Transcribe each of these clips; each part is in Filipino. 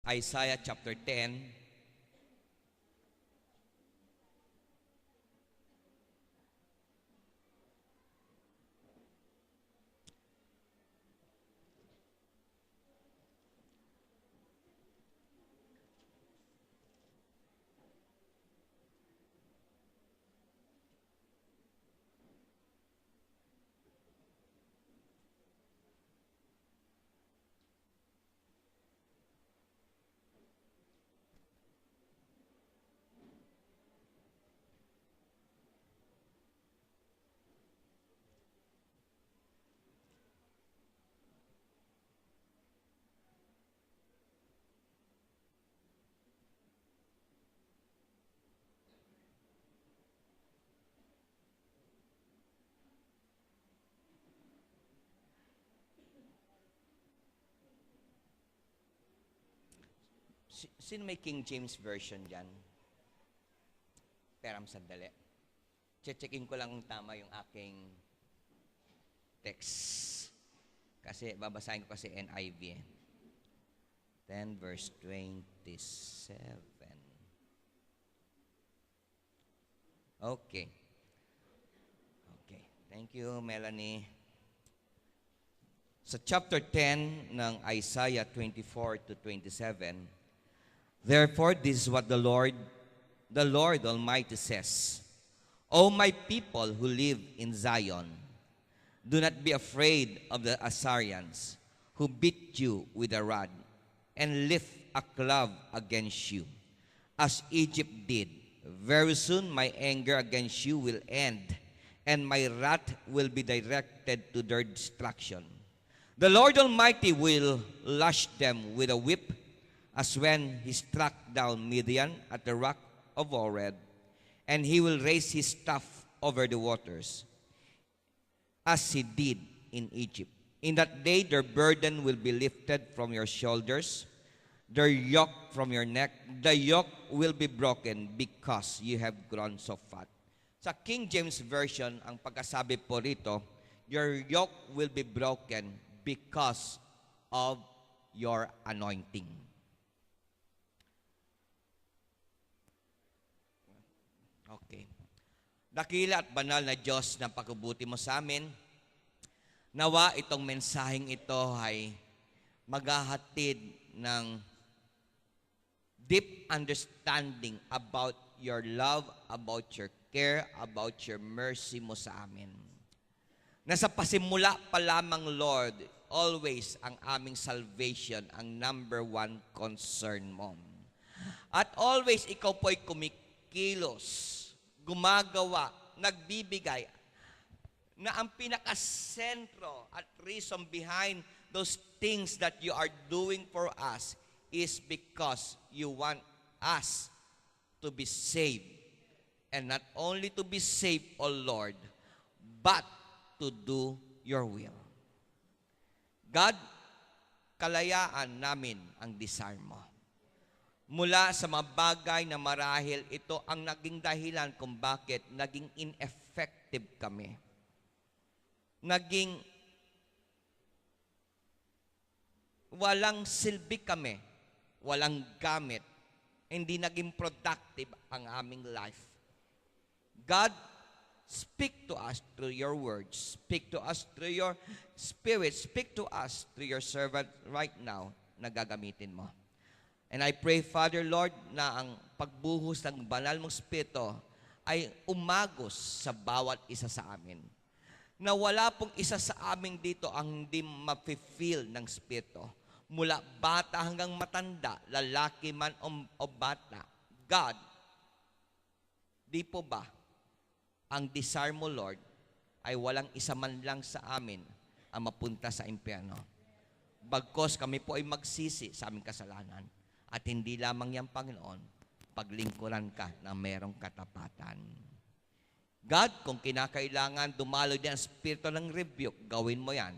Isaiah chapter 10. Sino may King James Version dyan? Peram sandali. Checkin ko lang kung tama yung aking text. Kasi babasahin ko kasi NIV. 10 verse 27. Okay. Okay. Thank you, Melanie. Sa chapter 10 ng Isaiah 24 to 27, therefore, this is what the Lord Almighty says. O my people who live in Zion, do not be afraid of the Assyrians who beat you with a rod and lift a club against you, as Egypt did. Very soon my anger against you will end, and my wrath will be directed to their destruction. The Lord Almighty will lash them with a whip, as when he struck down Midian at the rock of Oreb, and he will raise his staff over the waters, as he did in Egypt. In that day, their burden will be lifted from your shoulders, their yoke from your neck. The yoke will be broken because you have grown so fat. Sa King James Version, ang pagkasabi po rito, your yoke will be broken because of your anointing. Okay. Dakila at banal na Diyos na pagbubuti mo sa amin, nawa itong mensaheng ito ay maghahatid ng deep understanding about your love, about your care, about your mercy mo sa amin. Nasa pasimula pa lamang, Lord, always ang aming salvation ang number one concern mo. At always ikaw po'y kumikilos, gumagawa, nagbibigay, na ang pinakasentro at reason behind those things that you are doing for us is because you want us to be saved. And not only to be saved, O Lord, but to do your will. God, kalayaan namin ang desire mo. Mula sa mga bagay na marahil ito ang naging dahilan kung bakit naging ineffective kami. Naging walang silbi kami, walang gamit, hindi naging productive ang aming life. God, speak to us through your words. Speak to us through your spirit. Speak to us through your servant right now na gagamitin mo. And I pray, Father, Lord, na ang pagbuhos ng banal mong Espiritu ay umagos sa bawat isa sa amin. Na wala pong isa sa amin dito ang hindi mafe-feel ng Espiritu. Mula bata hanggang matanda, lalaki man o bata. God, di po ba ang desire mo, Lord, ay walang isa man lang sa amin ang mapunta sa impyerno. Bagkos kami po ay magsisi sa aming kasalanan. At hindi lamang yan, Panginoon, paglingkuran ka na merong katapatan. God, kung kinakailangan dumalo din ang spirito ng rebuke, gawin mo yan,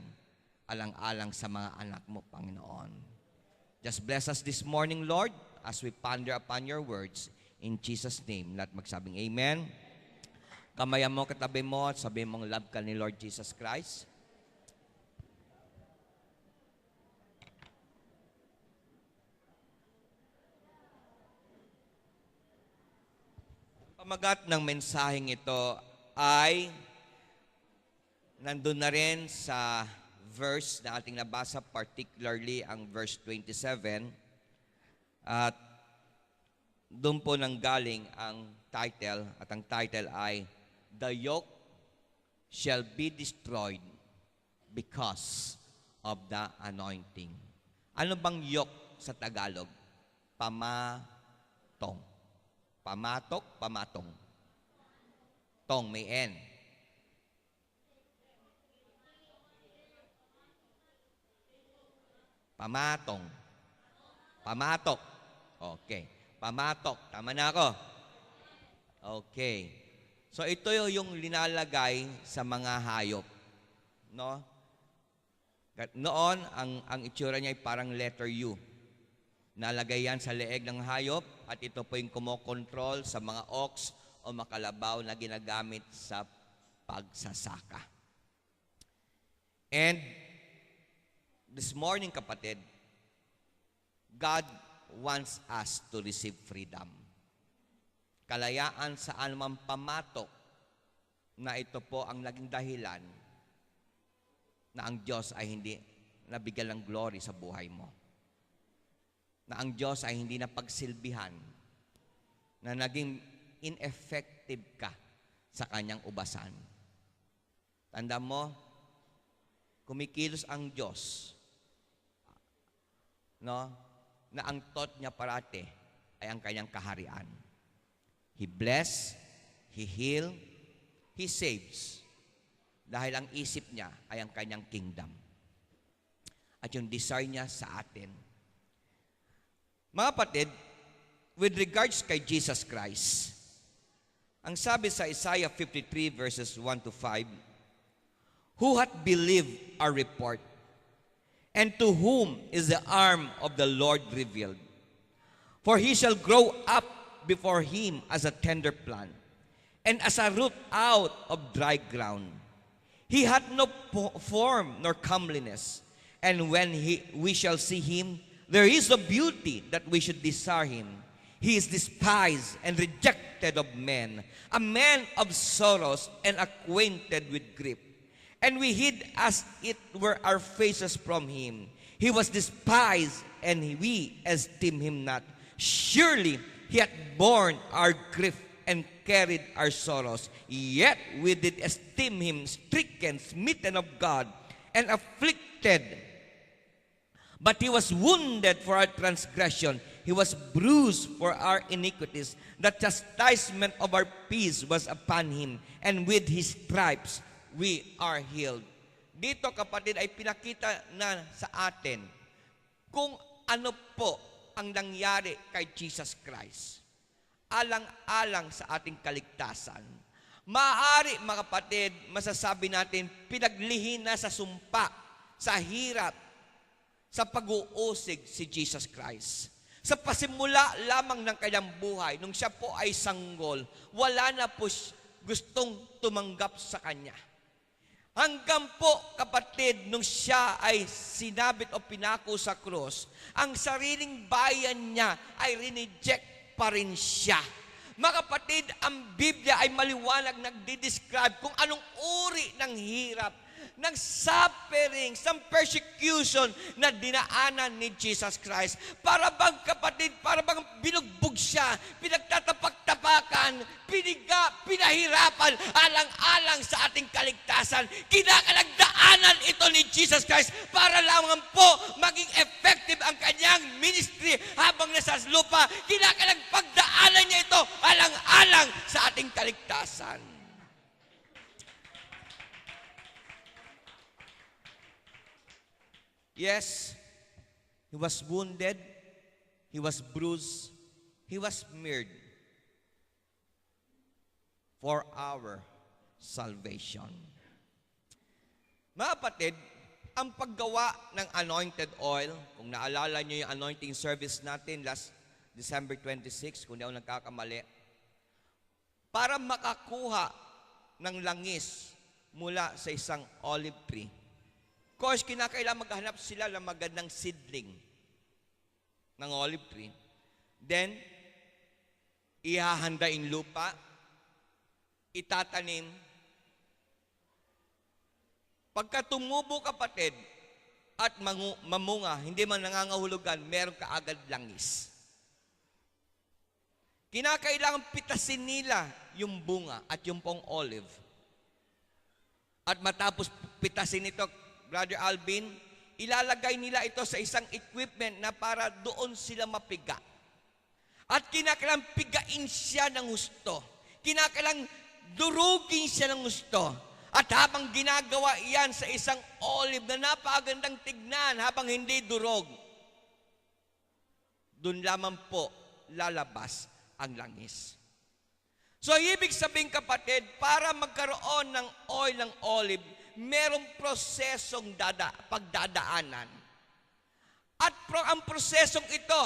alang-alang sa mga anak mo, Panginoon. Just bless us this morning, Lord, as we ponder upon your words. In Jesus' name, lahat magsabing amen. Kamayan mo, katabi mo, at sabihin mong love ka ni Lord Jesus Christ. pamagat ng mensaheng ito ay nandun na rin sa verse na ating nabasa, particularly ang verse 27. At doon po nanggaling ang title, at ang title ay, The Yoke Shall Be Destroyed Because of the Anointing. Ano bang yoke sa Tagalog? Pamatong. Pamatok, pamatong. Tong, may N. Pamatong. Pamatok. Okay. Pamatok. Tama na ako. Okay. So ito yung linalagay sa mga hayop. No? Noon, ang itsura niya ay parang letter U. Nalagay yan sa leeg ng hayop at ito po yung kumokontrol sa mga ox o makalabaw na ginagamit sa pagsasaka. And this morning, kapatid, God wants us to receive freedom. Kalayaan sa anumang pamatok na ito po ang naging dahilan na ang Diyos ay hindi nabigyan ng glory sa buhay mo. Na ang Diyos ay hindi napagsilbihan, na naging ineffective ka sa kanyang ubasan. Tanda mo, kumikilos ang Diyos, no, na ang thought niya parate ay ang kanyang kaharian. He bless, He heal, He saves. Dahil ang isip niya ay ang kanyang kingdom. At yung desire niya sa atin. Mga kapatid, with regards kay Jesus Christ, ang sabi sa Isaiah 53 verses 1 to 5, Who hath believed our report? And to whom is the arm of the Lord revealed? For he shall grow up before him as a tender plant, and as a root out of dry ground. He hath no form nor comeliness, and when we shall see him, there is a beauty that we should desire him. He is despised and rejected of men, a man of sorrows and acquainted with grief. And we hid as it were our faces from him. He was despised, and we esteemed him not. Surely he hath borne our grief and carried our sorrows. Yet we did esteem him stricken, smitten of God, and afflicted. But he was wounded for our transgression. He was bruised for our iniquities. The chastisement of our peace was upon him, and with his stripes we are healed. Dito, kapatid, ay pinakita na sa atin kung ano po ang nangyari kay Jesus Christ. Alang-alang sa ating kaligtasan. Maaari, mga kapatid, masasabi natin, pinaglihin na sa sumpa, sa hirap, sa pag-uusig si Jesus Christ. Sa pasimula lamang ng kanyang buhay, nung siya po ay sanggol, wala na po gustong tumanggap sa kanya. Hanggang po, kapatid, nung siya ay sinabit o pinako sa krus, ang sariling bayan niya ay rineject pa rin siya. Mga kapatid, ang Biblia ay maliwanag nagdi-describe kung anong uri ng hirap, ng suffering, some persecution na dinaanan ni Jesus Christ. Para bang, kapatid, para bang binugbog siya, pinagtatapak-tapakan, pinahirapan, alang-alang sa ating kaligtasan. Kinakalagdaanan ito ni Jesus Christ para lamang po maging effective ang kanyang ministry habang nasa lupa. Kinakalagpagdaanan niya ito alang-alang sa ating kaligtasan. Yes, he was wounded, he was bruised, he was smeared for our salvation. Mga kapatid, ang paggawa ng anointed oil, kung naalala nyo yung anointing service natin last December 26, kung di ako nagkakamali, para makakuha ng langis mula sa isang olive tree. Of course, kinakailangan maghanap sila ng magandang seedling ng olive tree. Then, ihahanda yung lupa, itatanim. Pagka tumubo, kapatid, at mamunga, hindi man nangangahulugan, meron ka agad langis. Kinakailangan pitasin nila yung bunga at yung pong olive. At matapos pitasin ito, Brother Alvin, ilalagay nila ito sa isang equipment na para doon sila mapiga. At kinakailangan pigain siya ng gusto. Kinakailangan durugin siya ng gusto. At habang ginagawa iyan sa isang olive na napakagandang tignan, habang hindi durog, doon lamang po lalabas ang langis. So, ibig sabihin, kapatid, para magkaroon ng oil ng olive, merong prosesong pagdadaanan. At ang prosesong ito,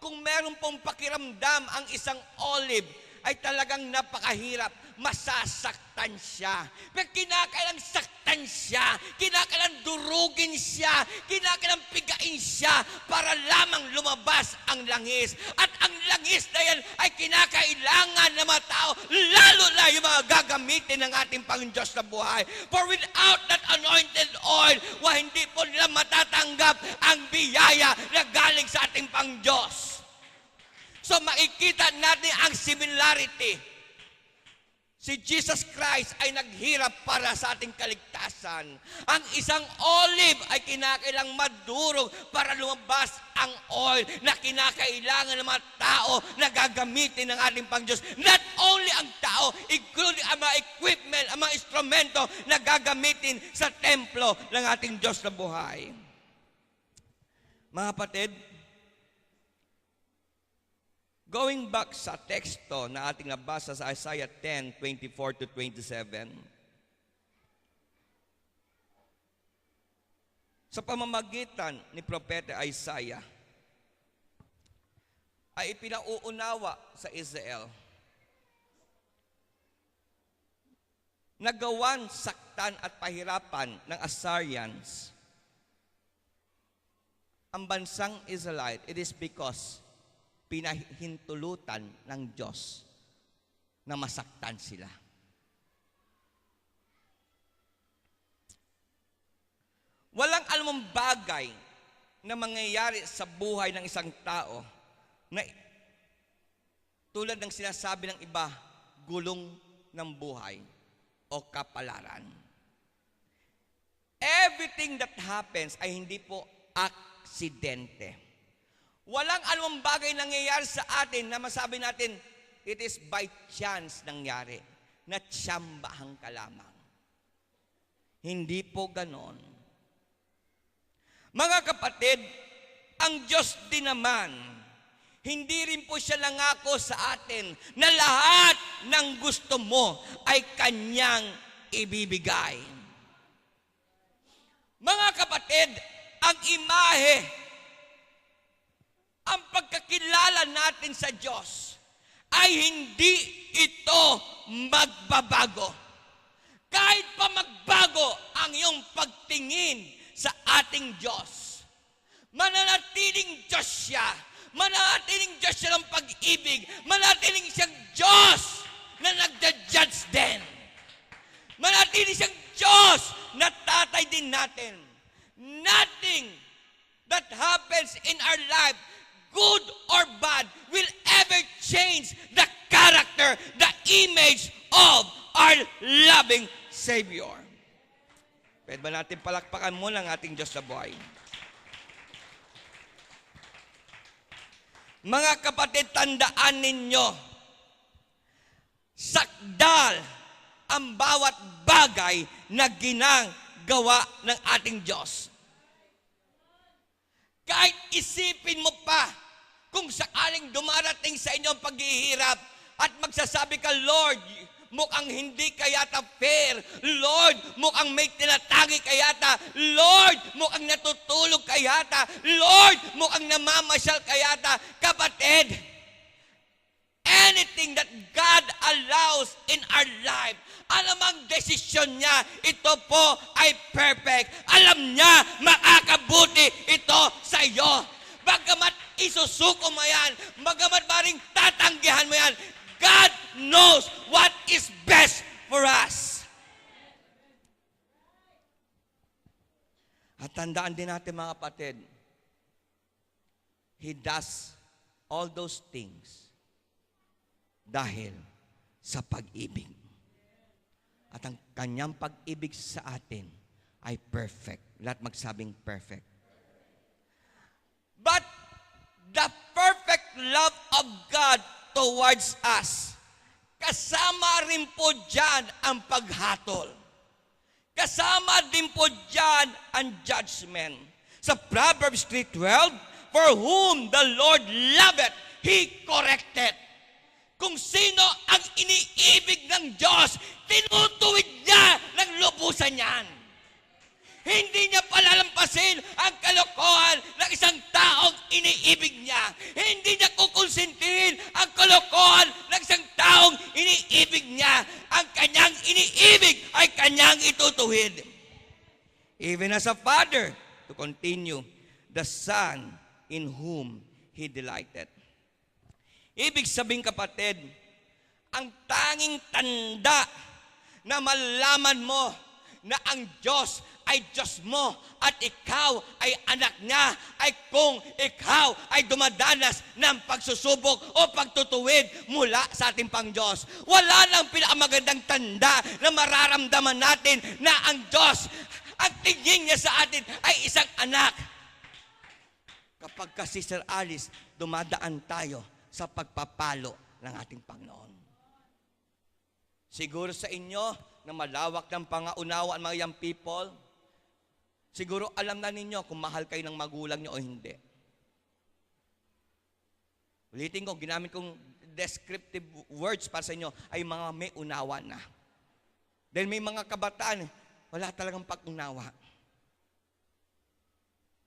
kung meron pong pakiramdam ang isang olive, ay talagang napakahirap. Masasaktan siya. Pero kinakailang saktan siya. Kinakailang durugin siya. Kinakailang pigain siya para lamang lumabas ang langis. At ang langis na yan ay kinakailangan ng mga tao, lalo na yung mga gagamitin ng ating Panginoon Diyos na buhay. For without that anointed oil, hindi po nila matatanggap ang biyaya na galing sa ating Panginoon Diyos. So makikita natin ang similarity. Si Jesus Christ ay naghirap para sa ating kaligtasan. Ang isang olive ay kinakailang madurog para lumabas ang oil na kinakailangan ng mga tao na gagamitin ng ating Pangdiyos. Not only ang tao, including ang mga equipment, ang mga instrumento na gagamitin sa templo ng ating Diyos na buhay. Mga kapatid, going back sa teksto na ating nabasa sa Isaiah 10:24-27, sa pamamagitan ni Propeta Isaiah, ay ipinauunawa sa Israel na gawan, saktan at pahirapan ng Assyrians ang bansang Israelite. It is because pinahintulutan ng Diyos na masaktan sila. Walang anumang bagay na mangyayari sa buhay ng isang tao na tulad ng sinasabi ng iba, gulong ng buhay o kapalaran. Everything that happens ay hindi po aksidente. Walang anumang bagay nangyayari sa atin na masabi natin, it is by chance nangyari, na tsambahan ka lamang. Hindi po ganon. Mga kapatid, ang Diyos din naman, hindi rin po siya nangako sa atin na lahat ng gusto mo ay Kanyang ibibigay. Mga kapatid, ang imahe, ang pagkakilala natin sa Diyos ay hindi ito magbabago. Kahit pa magbago ang iyong pagtingin sa ating Diyos, mananatiling Diyos siya. Mananatiling Diyos siya ng pag-ibig. Mananatiling siyang Diyos na nagda-judge din. Mananatiling siyang Diyos na tatay din natin. Nothing that happens in our life, good or bad, will ever change the character, the image of our loving Savior. Pwede ba natin palakpakan muna ang ating Diyos na buhay? Mga kapatid, tandaan ninyo, sakdal ang bawat bagay na ginagawa ng ating Diyos. Kahit isipin mo pa, kung sakaling dumarating sa inyo ang paghihirap at magsasabi ka, Lord, mukhang hindi kayata fair. Lord, mukhang may tinatagi kayata. Lord, mukhang natutulog kayata. Lord, mukhang namamasyal kayata. Kapatid, anything that God allows in our life, alamang desisyon niya, ito po ay perfect. Alam niya, makakabuti ito sa iyo. Bagamat isusuko mo yan, bagamat maring tatanggihan mo yan, God knows what is best Tandaan din natin mga kapatid, He does all those things dahil sa pag-ibig. At ang kanyang pag-ibig sa atin ay perfect. Lahat magsabing perfect. But the perfect love of God towards us, kasama rin po dyan ang paghatol. Kasama din po dyan ang judgment. Sa Proverbs 3:12, for whom the Lord loveth, He corrected. Kung sino ang iniibig ng Diyos, tinutuwid niya ng lubusan niyan. Hindi niya palalampasin ang kalokohan ng isang taong iniibig niya. Hindi niya kukonsintihin ang kalokohan ng isang taong iniibig niya. Ang kanyang iniibig ay kanyang itutuwid. Even as a father, to continue, the son in whom He delighted. Ibig sabihin kapatid, ang tanging tanda na malaman mo na ang Diyos ay Diyos mo at ikaw ay anak niya ay kung ikaw ay dumadanas ng pagsusubok o pagtutuwid mula sa ating Pangdiyos. Wala nang pinakamagandang tanda na mararamdaman natin na ang Diyos, ang tingin niya sa atin ay isang anak. Kapag ka Sister Alice, dumadaan tayo sa pagpapalo ng ating Panginoon. Siguro sa inyo na malawak ng pangaunawa ang mga young people, siguro alam na ninyo kung mahal kayo ng magulang nyo o hindi. Ulitin ko, ginamit kong descriptive words para sa inyo ay mga may unawa na. Dahil may mga kabataan, wala talagang pag-unawa.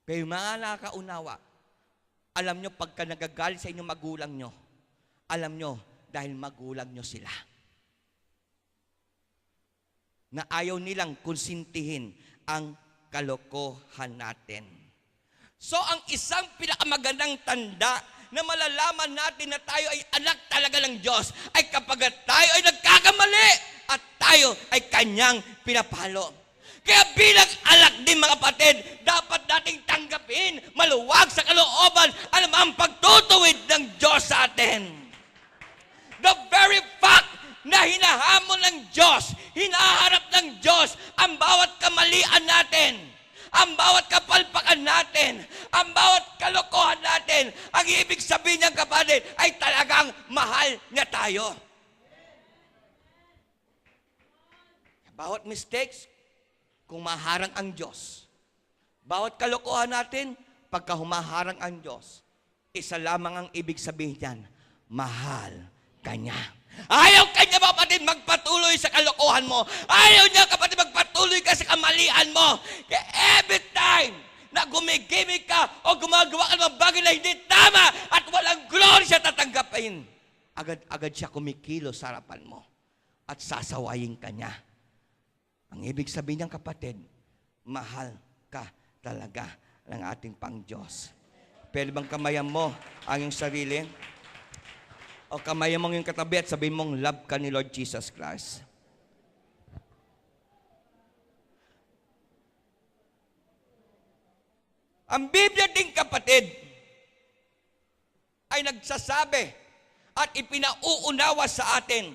Pero yung mga nakaunawa, alam nyo, pagka nagagalit sa inyong magulang nyo, alam nyo, dahil magulang nyo sila. Na ayaw nilang konsintihin ang kalokohan natin. So, ang isang pinakamagandang tanda na malalaman natin na tayo ay anak talaga ng Diyos ay kapag tayo ay nagkakamali at tayo ay kanyang pinapalo. Kaya bilang anak din mga kapatid, dapat nating tanggapin maluwag sa kalooban ang pagtutuwid ng Diyos sa atin. The very fact na hinahamon ng Diyos, hinaharap ng Diyos ang bawat kamalian natin, ang bawat kapalpakan natin, ang bawat kalokohan natin, ang ibig sabihin niyang kapatid ay talagang mahal niya tayo. Bawat mistakes, kung maharang ang Diyos. Bawat kalokohan natin, pagka humaharang ang Diyos, isa lamang ang ibig sabihin niyan, mahal ka niya. Ayaw kanya kapatid magpatuloy sa kalokohan mo. Ayaw niya kapatid magpatuloy ka sa kamalian mo. Kaya every time na gumigimik ka o gumagawa ka ng bagay na hindi tama at walang glory siya tatanggapin, agad-agad siya kumikilo sa harapan mo at sasawayin ka niya. Ang ibig sabihin niyang kapatid, mahal ka talaga ng ating Pang-Diyos. Pwede bang kamayan mo ang iyong sarili? O kamayan mo yung katabi at sabihin mong love ka ni Lord Jesus Christ. Ang Biblia din kapatid ay nagsasabi at ipinauunawa sa atin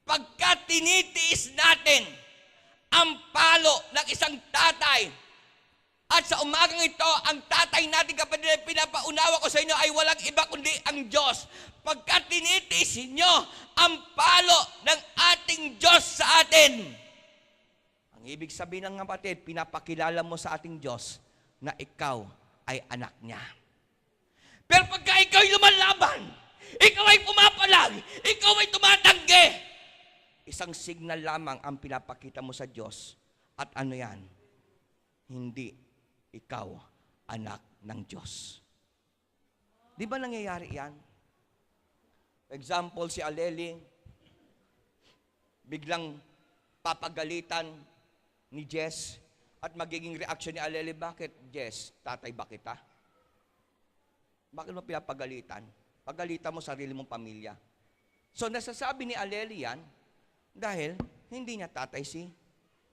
pagka tinitiis natin ang palo ng isang tatay. At sa umagang ito, ang tatay natin kapatid na pinapaunawa ko sa inyo ay walang iba kundi ang Diyos. Pagka tinitiis nyo ang palo ng ating Diyos sa atin, ang ibig sabihin ng kapatid, pinapakilala mo sa ating Diyos na ikaw ay anak niya. Pero pagka ikaw ay lumalaban, ikaw ay pumapalag, ikaw ay tumatanggi, isang signal lamang ang pinapakita mo sa Diyos. At ano yan? Hindi ikaw anak ng Diyos. Di ba nangyayari yan? Example, si Aleli, biglang papagalitan ni Jess at magiging reaction ni Aleli, bakit Jess, tatay ba kita? Bakit mo pinapagalitan? Pagalitan mo sarili mong pamilya. So nasasabi ni Aleli yan, dahil hindi niya tatay si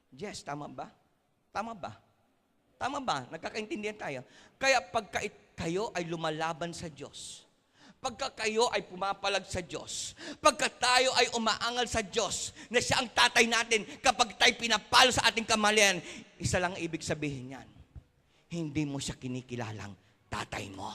Jess. Tama ba? Tama ba? Tama ba? Nagkakaintindihan tayo. Kaya pagka kayo ay lumalaban sa Diyos, pagka kayo ay pumapalag sa Diyos, pagka tayo ay umaangal sa Diyos, na siya ang tatay natin, kapag tayo pinapalo sa ating kamalian, isa lang ibig sabihin yan, hindi mo siya kinikilalang tatay mo.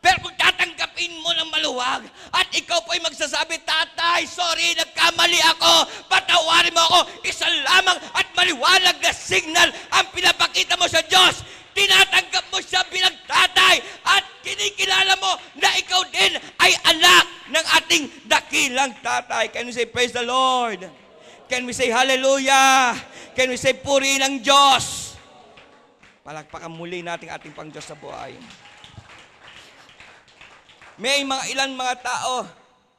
Pero kung tatanggapin mo ng maluwag, at ikaw po ay magsasabi, Tatay, sorry, nagkamali ako, patawarin mo ako, isa lamang at maliwanag na signal ang pinapakita mo sa Diyos. Tinatanggap mo siya bilang tatay at kinikilala mo na ikaw din ay anak ng ating dakilang tatay. Can we say, praise the Lord? Can we say, hallelujah? Can we say, puri ng Diyos? Palakpakan muli natin ating pang Diyos sa buhay. May ilan mga tao,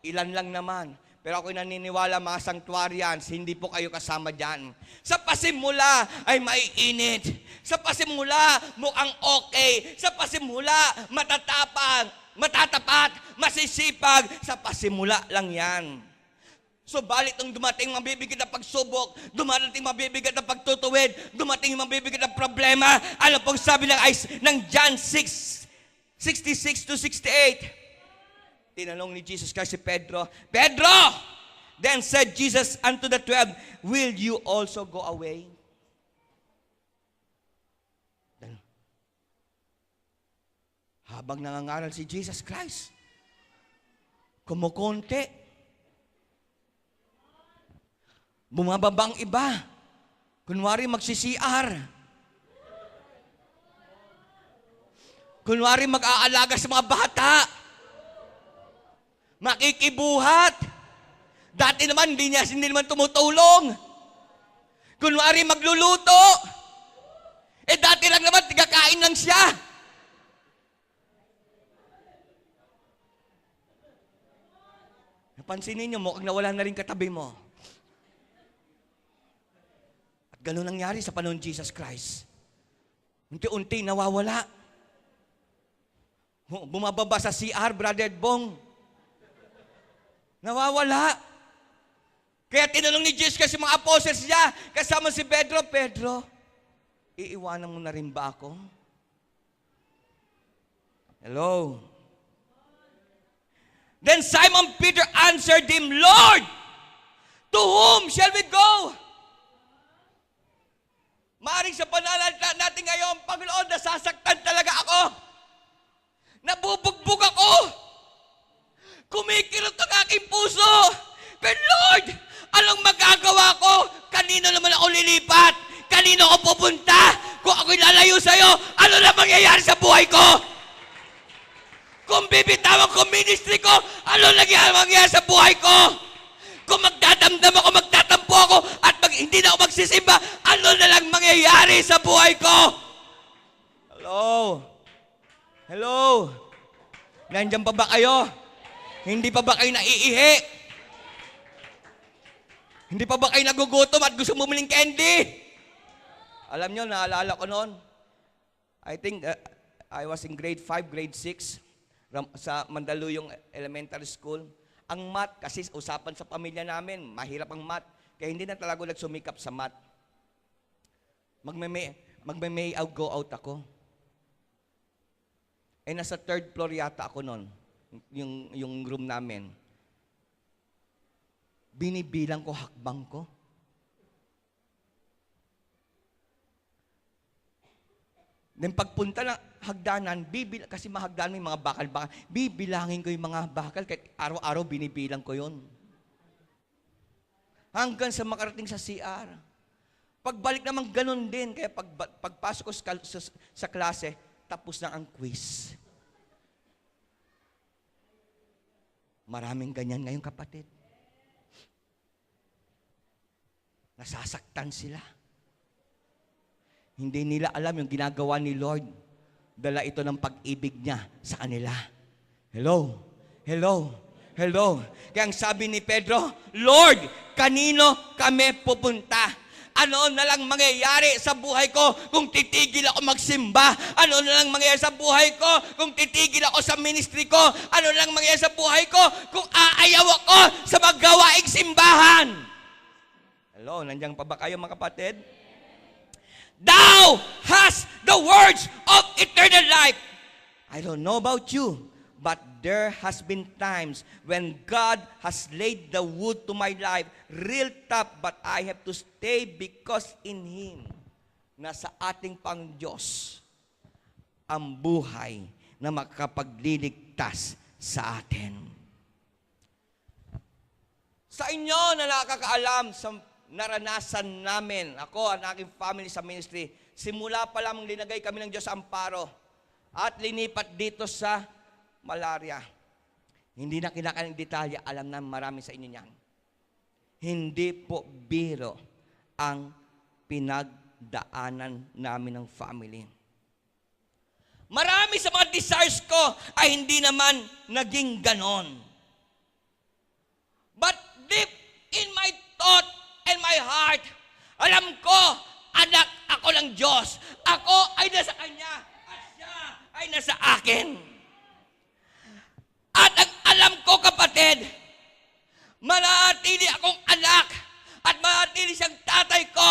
ilan lang naman. Pero ako'y naniniwala mga sanctuarians, hindi po kayo kasama dyan. Sa pasimula ay maiinit. Sa pasimula mukhang okay. Sa pasimula matatapat, masisipag. Sa pasimula lang yan. Subalit nung dumating mabibigat na pagsubok, dumating mabibigat na pagtutuwid, dumating mabibigat na problema, ano pong sabi ng John 6:66 to 68? Tinanong ni Jesus Christ si Pedro, Pedro! Then said Jesus unto the 12, will you also go away? Then, habang nangangaral si Jesus Christ, kumukonti, bumababa ang iba, kunwari magsi-CR, kunwari mag-aalaga sa mga bata, makikibuhat. Dati naman, hindi naman tumutulong. Kunwari magluluto. Dati lang naman, tigakain lang siya. Napansinin niyo, mukhang nawala na rin katabi mo. At ganun nangyari sa panahon Jesus Christ. Unti-unti nawawala. Bumababa sa CR, Brother Bong. Nawawala. Kaya tinanong ni Jesus kasi mga apostles niya, kasama si Pedro, Pedro, iiwanan mo na rin ba ako? Hello? Then Simon Peter answered him, Lord, to whom shall we go? Maaring sa pananalita natin ngayon, Panginoon, nasasaktan talaga ako. Nabubugbog ako. Kumikirot ang aking puso. But Lord, anong magagawa ko? Kanino naman ako lilipat? Kanino ako pupunta? Kung ako'y lalayo sa'yo, ano na mangyayari sa buhay ko? Kung bibitawan ko ministry ko, ano na mangyayari sa buhay ko? Kung magdadamdam ako, magtatampo ako, at hindi na ako magsisimba, ano na lang mangyayari sa buhay ko? Hello? Hello? Nandiyan pa ba kayo? Hindi pa ba kayo naiihi? Hindi pa ba kayo nagugutom at gusto bumili ng candy? Alam nyo, naalala ko noon, I think I was in grade 5, grade 6, sa Mandaluyong Elementary School. Ang math, kasi usapan sa pamilya namin, mahirap ang math, kaya hindi na talaga nagsumikap sa math. Magme-may out, go out ako. Nasa 3rd floor yata ako noon. Yung room namin. Binibilang ko hakbang ko. Then pagpunta ng hagdanan, kasi mahagdanan yung mga bakal-bakal, bibilangin ko yung mga bakal, kahit araw-araw binibilang ko yun. Hanggang sa makarating sa CR. Pagbalik naman ganun din, kaya pagpasok ko sa klase, tapos na ang quiz. Maraming ganyan ngayon, kapatid. Nasasaktan sila. Hindi nila alam yung ginagawa ni Lord. Dala ito ng pag-ibig niya sa kanila. Hello? Hello? Hello? Kaya ang sabi ni Pedro, Lord, kanino kami pupunta? Ano na lang mangyayari sa buhay ko kung titigil ako magsimba? Ano na lang mangyayari sa buhay ko kung titigil ako sa ministry ko? Ano na lang mangyayari sa buhay ko kung aayaw ako sa maggawaing simbahan? Hello, nandiyan pa ba kayo mga kapatid? Thou hast the words of eternal life. I don't know about you, but there has been times when God has laid the wood to my life, real tough, but I have to stay because in Him, nasa ating pang Diyos, ang buhay na makapagliligtas sa atin. Sa inyo na nakakaalam sa naranasan namin, ako at aking family sa ministry, simula pa lamang linagay kami ng Diyos sa amparo at linipat dito sa malaria. Hindi na kinakalang detalye, alam na marami sa inyo niyan. Hindi po biro ang pinagdaanan namin ng family. Marami sa mga desires ko ay hindi naman naging ganon. But deep in my thought and my heart, alam ko, anak ako ng Diyos. Ako ay nasa Kanya at siya ay nasa akin. At ang alam ko, kapatid, manatili akong anak at manatili siyang tatay ko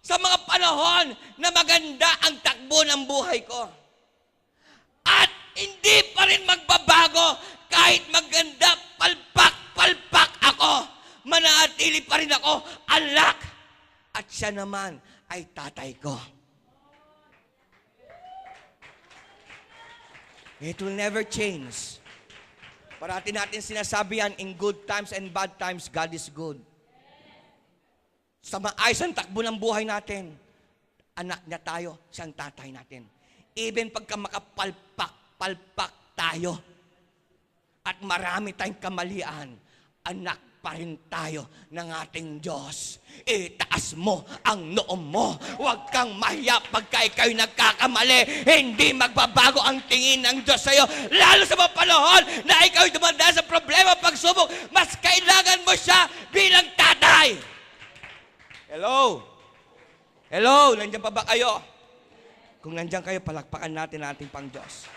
sa mga panahon na maganda ang takbo ng buhay ko. At hindi pa rin magbabago kahit maganda, palpak ako. Manatili pa rin ako anak at siya naman ay tatay ko. It will never change. Parati natin sinasabi yan, in good times and bad times, God is good. Sa maayos ang takbo ng buhay natin, anak niya tayo, siyang tatay natin. Even pagka makapalpak tayo, at marami tayong kamalian, anak pa rin tayo ng ating Diyos. Itaas mo ang noo mo. Huwag kang mahiya pagka ikaw'y nagkakamali. Hindi magbabago ang tingin ng Diyos sa'yo. Lalo sa mga panahon na ikaw'y dumandaan sa problema, pagsubok, mas kailangan mo siya bilang tatay. Hello? Hello? Nandiyan pa ba kayo? Kung nandiyan kayo, palakpakan natin ang ating pang Diyos.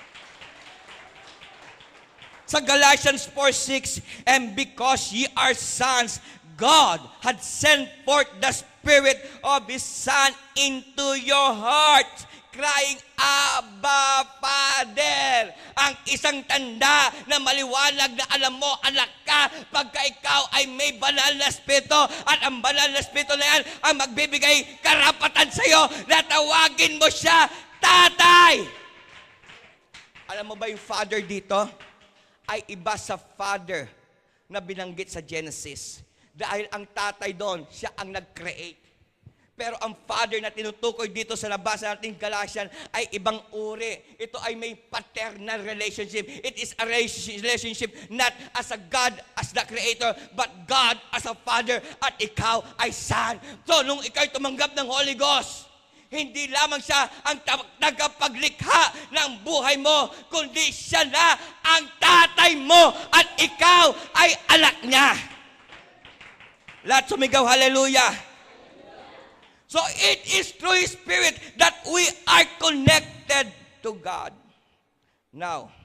Sa Galatians 4:6, and because ye are sons, God had sent forth the Spirit of His Son into your hearts, crying, Abba, Father. Ang isang tanda na maliwanag na alam mo, anak ka, pagka ikaw ay may banal na Espiritu, at ang banal na Espiritu na yan ang magbibigay karapatan sa iyo na tawagin mo siya tatay. Alam mo ba yung father dito? Ay iba sa father na binanggit sa Genesis. Dahil ang tatay doon, siya ang nag-create. Pero ang father na tinutukoy dito sa nabasa natin Galatian ay ibang uri. Ito ay may paternal relationship. It is a relationship not as a God as the creator, but God as a father, at ikaw ay son. So, nung ikaw ay tumanggap ng Holy Ghost, hindi lamang siya ang tagapaglikha ng buhay mo, kundi siya na ang tatay mo at ikaw ay anak niya. Lahat sumigaw, hallelujah. So it is through His Spirit that we are connected to God. Now,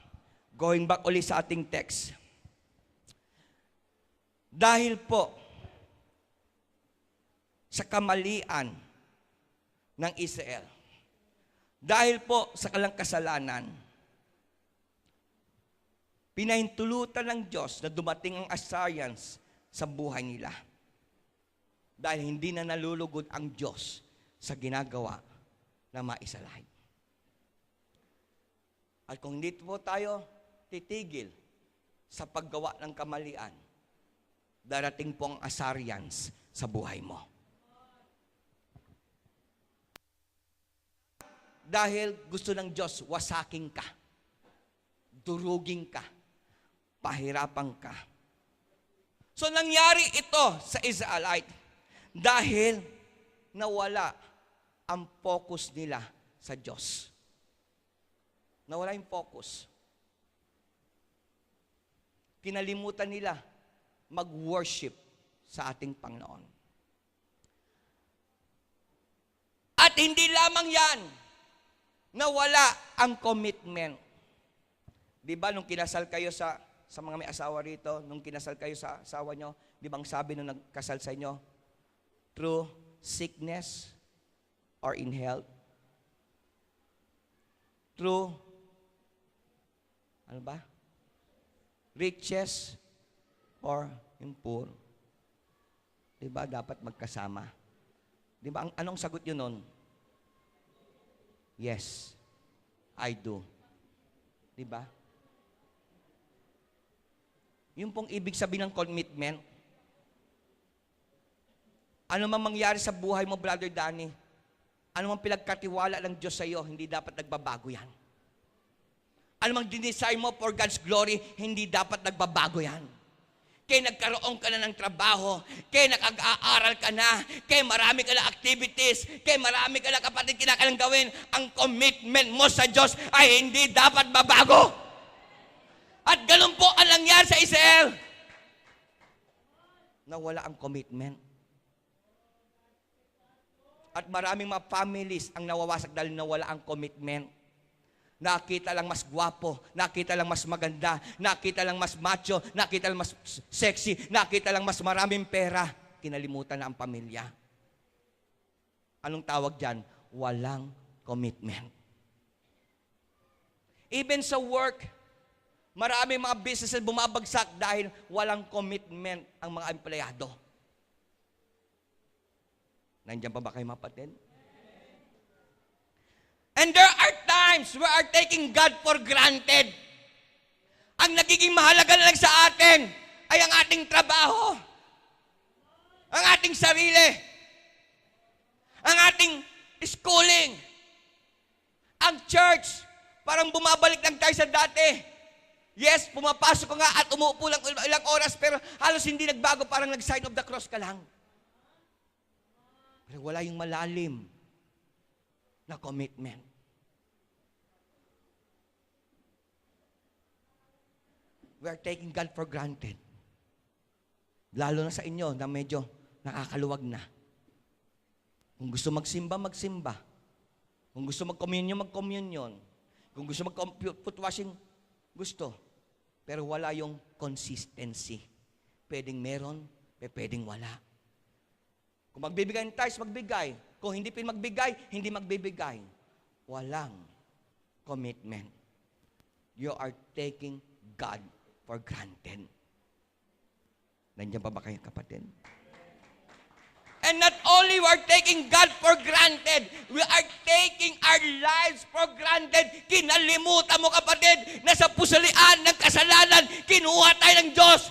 going back ulit sa ating text. Dahil po sa kamalian ng Israel, dahil po sa kalang kasalanan, pinahintulutan ng Diyos na dumating ang Assyrians sa buhay nila. Dahil hindi na nalulugod ang Diyos sa ginagawa na maisalahin. At kung hindi po tayo titigil sa paggawa ng kamalian, darating po ang Assyrians sa buhay mo. Dahil gusto ng Diyos, wasaking ka, durugin ka, pahirapan ka. So nangyari ito sa Israelite dahil nawala ang focus nila sa Diyos. Nawala yung focus. Kinalimutan nila mag-worship sa ating Panginoon. At hindi lamang yan, nawala ang commitment. Di ba nung kinasal kayo sa mga may asawa rito, nung kinasal kayo sa asawa nyo, di ba ang sabi nung nagkasal sa inyo? Through sickness or in health? Through, ano ba? Riches or yung poor? Diba? Dapat magkasama. Diba? Anong sagot yun nun? Yes, I do. Diba? Yung pong ibig sabihin ng commitment, ano man mangyari sa buhay mo, Brother Danny, ano man pinagkatiwala ng Diyos sa iyo, hindi dapat nagbabago yan. Ano mang dinesign mo for God's glory, hindi dapat nagbabago yan. Kaya nagkaroon ka na ng trabaho, kaya nakag-aaral ka na, kaya marami ka na activities, kaya marami ka na kapatid kinakailangan gawin, ang commitment mo sa Diyos ay hindi dapat babago. At ganun po ang nangyari sa Israel. Nawala ang commitment. At maraming mga families ang nawawasak dahil nawala ang commitment. Nakita lang mas gwapo, nakita lang mas maganda, nakita lang mas macho, nakita lang mas sexy, nakita lang mas maraming pera. Kinalimutan na ang pamilya. Anong tawag dyan? Walang commitment. Even sa work, maraming mga businesses bumabagsak dahil walang commitment ang mga empleyado. Nandiyan pa ba kayo, mapatid? And there are times we are taking God for granted. Ang nagiging mahalaga na lang sa atin ay ang ating trabaho, ang ating sarili, ang ating schooling, ang church. Parang bumabalik lang tayo sa dati. Yes, pumapasok ko nga at umuupo lang ilang oras, pero halos hindi nagbago, parang nag-sign of the cross ka lang. Pero wala yung malalim na commitment. We are taking God for granted. Lalo na sa inyo na medyo nakakaluwag na. Kung gusto magsimba, magsimba. Kung gusto mag-communion, mag-communion. Kung gusto mag-foot washing, gusto. Pero wala yung consistency. Pwedeng meron, pwedeng wala. Kung magbibigay ng tithes, magbigay. Kung hindi magbigay, hindi magbibigay. Walang commitment. You are taking God for granted. Nandiyan pa ba kayo, kapatid? And not only we are taking God for granted, we are taking our lives for granted. Kinalimutan mo, kapatid, na sa pusalian ng kasalanan, kinuha tayo ng Diyos.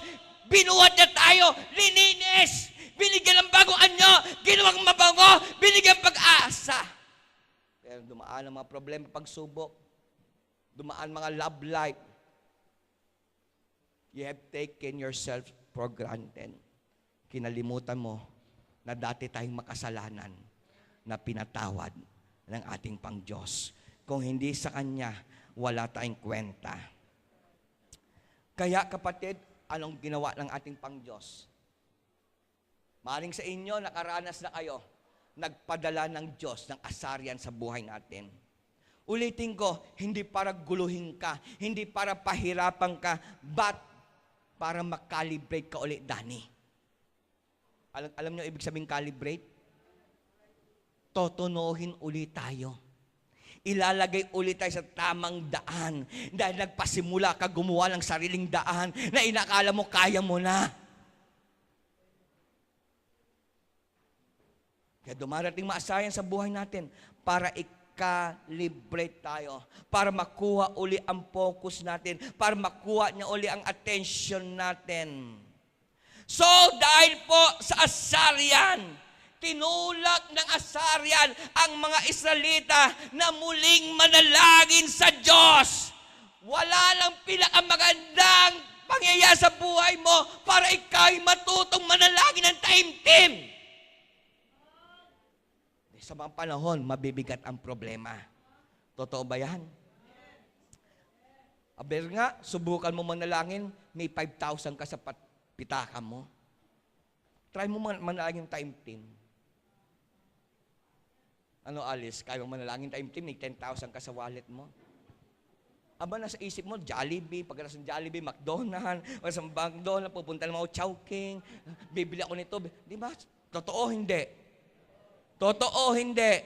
Binuhat niya tayo, lininis. Binigyan ng bagong anyo, ginawang mabango, binigyan pag-asa. Pero dumaan ang mga problema, pagsubok. Dumaan mga love life. You have taken yourself for granted. Kinalimutan mo na dati tayong makasalanan na pinatawad ng ating Pang-Diyos. Kung hindi sa Kanya, wala tayong kwenta. Kaya, kapatid, anong ginawa ng ating Pang-Diyos? Maring sa inyo, nakaranas na kayo, nagpadala ng Diyos ng asarian sa buhay natin. Ulitin ko, hindi para guluhin ka, hindi para pahirapan ka, but para makalibrate ka ulit, Danny. Alam niyo ibig sabihin calibrate? Totonohin ulit tayo. Ilalagay ulit tayo sa tamang daan. Dahil nagpasimula ka gumawa ng sariling daan na inakala mo kaya mo na. Kaya dumarating maasayan sa buhay natin para i-calibrate tayo, para makuha uli ang focus natin, para makuha niya uli ang attention natin. So, dahil po sa asarian, tinulak ng asarian ang mga Israelita na muling manalangin sa Diyos. Wala lang pinakamagandang pangyayari sa buhay mo para ikaw'y matutong manalangin ng taimtim. Sa mga panahon, mabibigat ang problema. Totoo ba yan? Aber nga, subukan mo manalangin, may 5,000 ka sa pitaka mo. Try mo manalangin taimtim. Ano, Alice? Kaya mo manalangin taimtim, may 10,000 ka sa wallet mo. Aba, nasa isip mo, Jollibee, pagkatapos ng Jollibee, McDonald's, o sa McDonald's, pupunta naman ako Chowking, bibili ako nito. Di ba? Totoo, hindi. Totoo, hindi.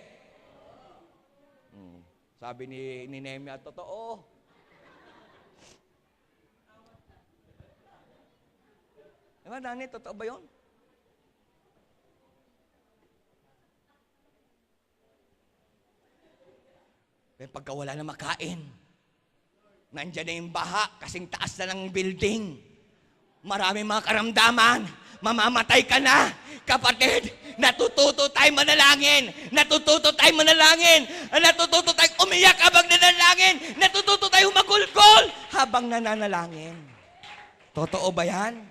Sabi ni Nehemia, totoo. Diba, Nani, totoo ba yun? Pero pagka wala na makain, nandyan na yung baha, kasing taas na ng building. Maraming mga karamdaman, mamamatay ka na. Kapatid, natututo tayo manalangin. Natututo tayo manalangin. Natututo tayo umiyak habang nanalangin. Natututo tayo magulgol habang nananalangin. Totoo ba yan?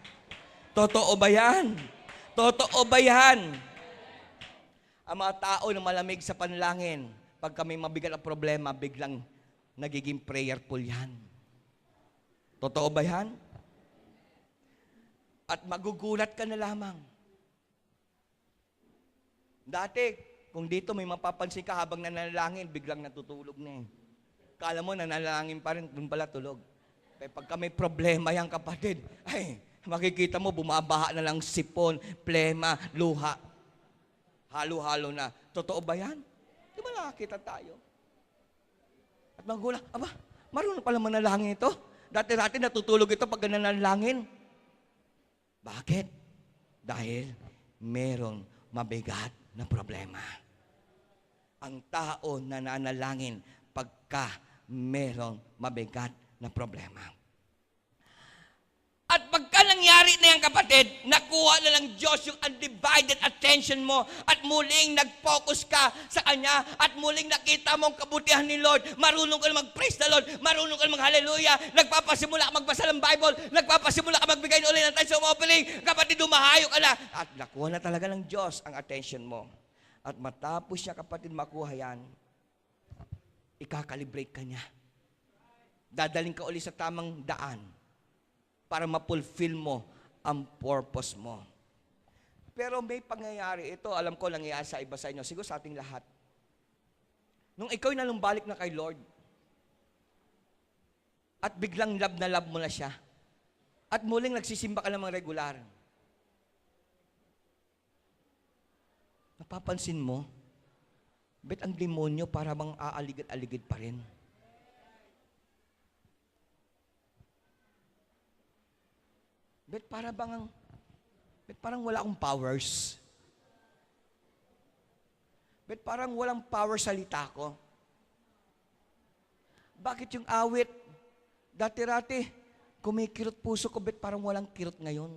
Totoo ba yan? Totoo ba yan? Ang mga tao na malamig sa panalangin, pag kami mabigat ang problema, biglang nagiging prayerful yan. Totoo ba yan? At magugulat ka na lamang. Dati, kung dito may mapapansin ka habang nanalangin, biglang natutulog na eh. Kala mo nanalangin pa rin, dun pala tulog. Pero pagka may problema yan, kapatid, ay, makikita mo, bumabaha na lang sipon, plema, luha. Halo-halo na. Totoo ba yan? Di ba nakakita tayo? At magulat, aba, marunong pala manalangin ito. Dati-dati natutulog ito pag nanalangin. Bakit? Dahil merong mabigat na problema. Ang tao nananalangin pagka merong mabigat na problema. At pagka nangyari na yan, kapatid, nakuha na ng Diyos yung undivided attention mo at muling nag-focus ka sa Kanya at muling nakita mo ang kabutihan ni Lord. Marunong ka na mag-praise the Lord, marunong ka na mag-hallelujah, nagpapasimula ka magbasa ng Bible, nagpapasimula ka magbigay ng ulit ng time sa opening, kapatid, dumahayo ka na. At nakuha na talaga ng Diyos ang attention mo. At matapos siya, kapatid, makuha yan, ikakalibrate ka niya. Dadaling ka ulit sa tamang daan para ma-fulfill mo ang purpose mo. Pero may pangyayari, ito alam ko nangyayari sa iba sa inyo, siguro sa ating lahat. Nung ikaw'y nalumbalik na kay Lord, at biglang love na love mo na siya, at muling nagsisimba ka ng mga regular, napapansin mo, bet ang demonyo para bang aaligid-aligid pa rin. Bet parang wala akong powers. Bet parang walang power salita ko. Bakit yung awit, dati-rati, kumikirot puso ko, bet parang walang kirot ngayon.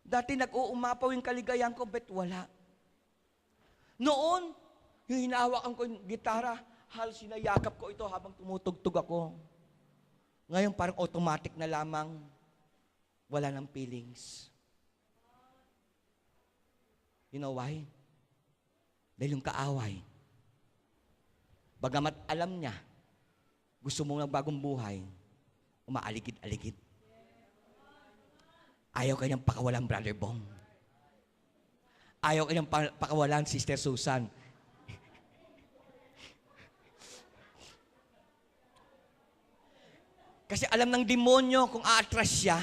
Dati nag-uumapaw yung kaligayahan ko, bet wala. Noon, yung hinahawakan ko yung gitara, halos sinayakap ko ito habang tumutugtog ako. Ngayon parang automatic na lamang, wala ng feelings. You know why? Dahil yung kaaway, bagamat alam niya, gusto mo ng bagong buhay, umaaligid-aligid. Ayaw kanyang pakawalan, Brother Bong. Ayaw kanyang pakawalan, Sister Susan. Kasi alam ng demonyo kung aatras siya,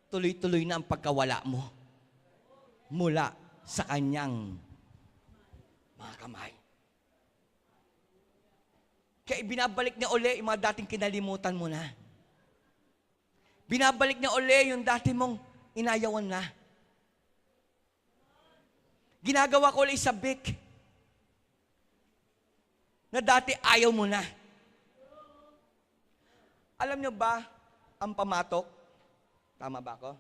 tuloy-tuloy na ang pagkawala mo mula sa kanyang mga kamay. Kaya binabalik niya uli yung mga dating kinalimutan mo na. Binabalik niya uli yung dati mong inayawan na. Ginagawa ko ulit sa big na dati ayaw mo na. Alam niyo ba ang pamatok? Tama ba ako?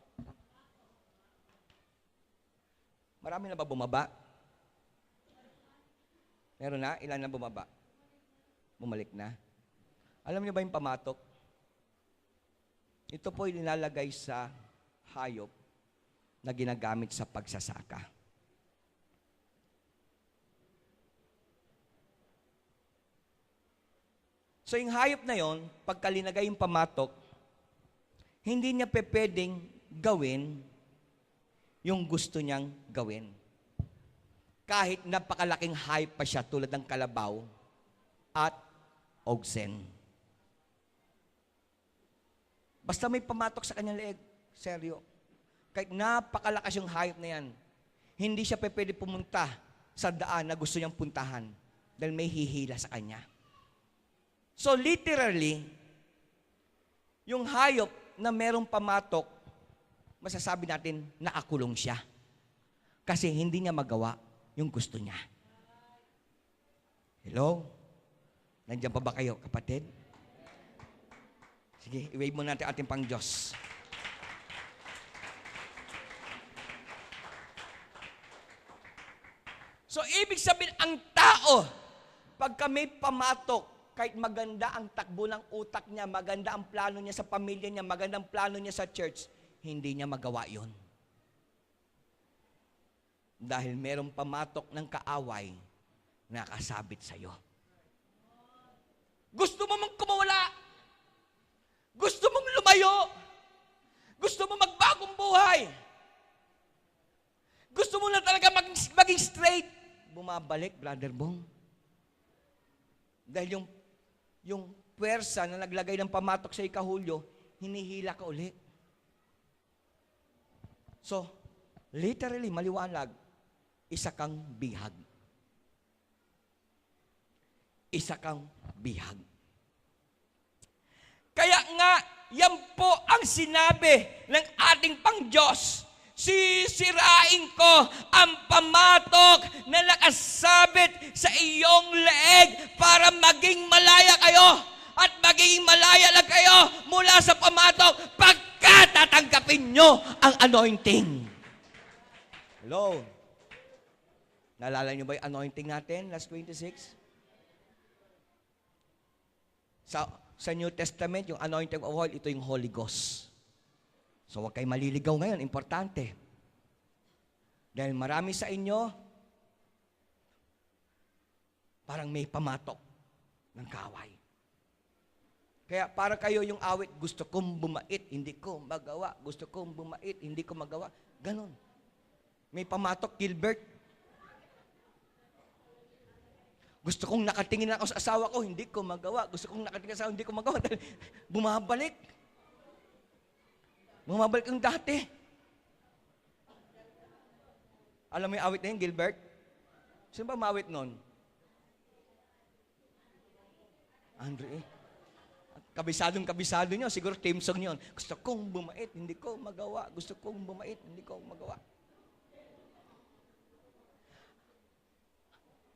Marami na ba bumaba? Meron na? Ilan na bumaba? Bumalik na? Alam niyo ba yung pamatok? Ito po nilalagay sa hayop na ginagamit sa pagsasaka. So yung hayop na yon, pagka linagay yung pamatok, hindi niya pwedeng gawin yung gusto niyang gawin. Kahit napakalaking hayop pa siya tulad ng kalabaw at oxen. Basta may pamatok sa kanyang leeg, seryo. Kahit napakalakas yung hayop na yan, hindi siya pwede pumunta sa daan na gusto niyang puntahan. Dahil may hihila sa kanya. So literally, yung hayop na merong pamatok, masasabi natin, nakakulong siya. Kasi hindi niya magawa yung gusto niya. Hello? Nandiyan pa ba kayo, kapatid? Sige, i-wave mo natin ating pang Diyos. So, ibig sabihin, ang tao, pagka may pamatok, kahit maganda ang takbo ng utak niya, maganda ang plano niya sa pamilya niya, maganda ang plano niya sa church, hindi niya magawa yon. Dahil merong pamatok ng kaaway na nakasabit sa'yo. Gusto mo mong kumawala. Gusto mong lumayo. Gusto mo magbagong buhay. Gusto mo na talaga maging straight. Bumabalik, Brother Bong. Dahil yung puwersa na naglagay ng pamatok sa ikahulyo, hinihila ka uli. So, literally, maliwanag, isa kang bihag. Isa kang bihag. Kaya nga, yan po ang sinabi ng ating Pang-Diyos. Sisirain ko ang pamatok na nakasabit sa iyong leeg para maging malaya kayo. At maging malaya lang kayo mula sa pamatok pagka tatanggapin nyo ang anointing. Hello? Naalala nyo ba yung anointing natin, last 26? Sa New Testament, yung anointing of oil, ito yung Holy Ghost. So, huwag kayo maliligaw ngayon. Importante. Dahil marami sa inyo, parang may pamatok ng kaaway. Kaya para kayo yung awit, gusto kong bumait, hindi ko magawa. Gusto kong bumait, hindi ko magawa. Ganon. May pamatok, Gilbert. Gusto kong nakatingin ako sa asawa ko, hindi ko magawa. Gusto kong nakatingin sa asawa, hindi ko magawa. Dahil bumabalik. Bumabalik yung dati. Alam mo yung awit na yun, Gilbert? Sino ba mawit nun? Andre. Kabisado nyo. Siguro team song yun. Gusto kong bumait, hindi ko magawa. Gusto kong bumait, hindi ko magawa.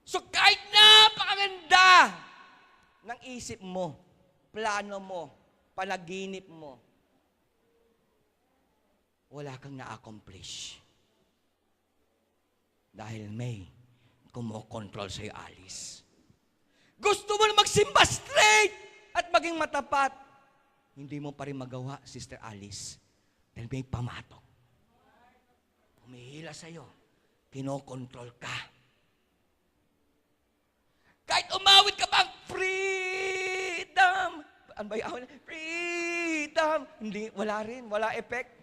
So kahit napakaganda ng isip mo, plano mo, panaginip mo, wala kang na-accomplish. Dahil may kumokontrol sa'yo, Alice. Gusto mo na magsimba straight at maging matapat. Hindi mo pa rin magawa, Sister Alice. Dahil may pamatok. Humihila sa'yo. Kinokontrol ka. Kahit umawit ka bang freedom. Ano ba yung freedom? Hindi, wala rin. Wala effect.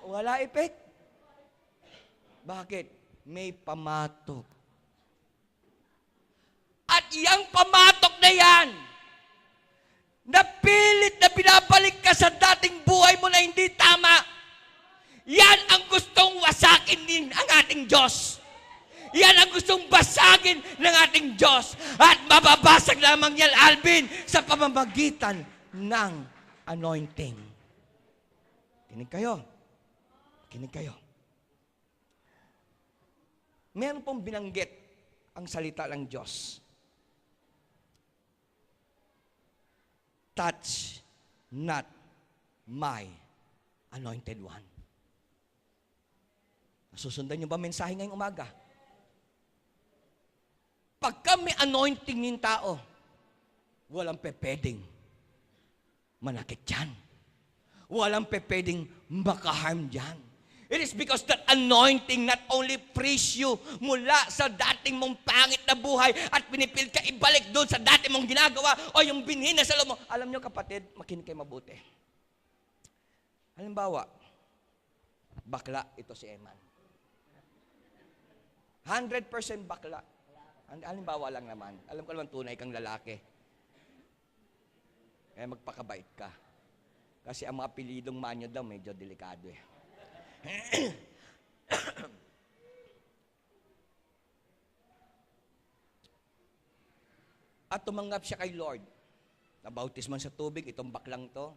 Wala effect. Bakit? May pamatok. At yung pamatok na yan, napilit na pinabalik ka sa dating buhay mo na hindi tama, yan ang gustong wasakin din ang ating Diyos. Yan ang gustong basagin ng ating Diyos. At mababasag lamang yan, Alvin, sa pamamagitan ng anointing. Kinig kayo. Kinig kayo. Meron pong binanggit ang salita ng Diyos. Touch not my anointed one. Nasusundan niyo ba mensahe ngayong umaga? Pagka may anointing yung tao, walang pepeding manakit dyan. Walang pepeding makaharm dyan. It is because that anointing not only frees you mula sa dating mong pangit na buhay at pinipilit ka ibalik doon sa dating mong ginagawa o yung binhin na sa loob mo. Alam nyo kapatid, makinig kayo mabuti. Halimbawa, bakla ito si Eman. 100% bakla. Halimbawa lang naman. Alam ko naman tunay kang lalaki. Kaya magpakabait ka. Kasi ang mga apelidong manyo daw medyo delikado eh. At tumanggap siya kay Lord. Nabautisman sa tubig, itong baklang to.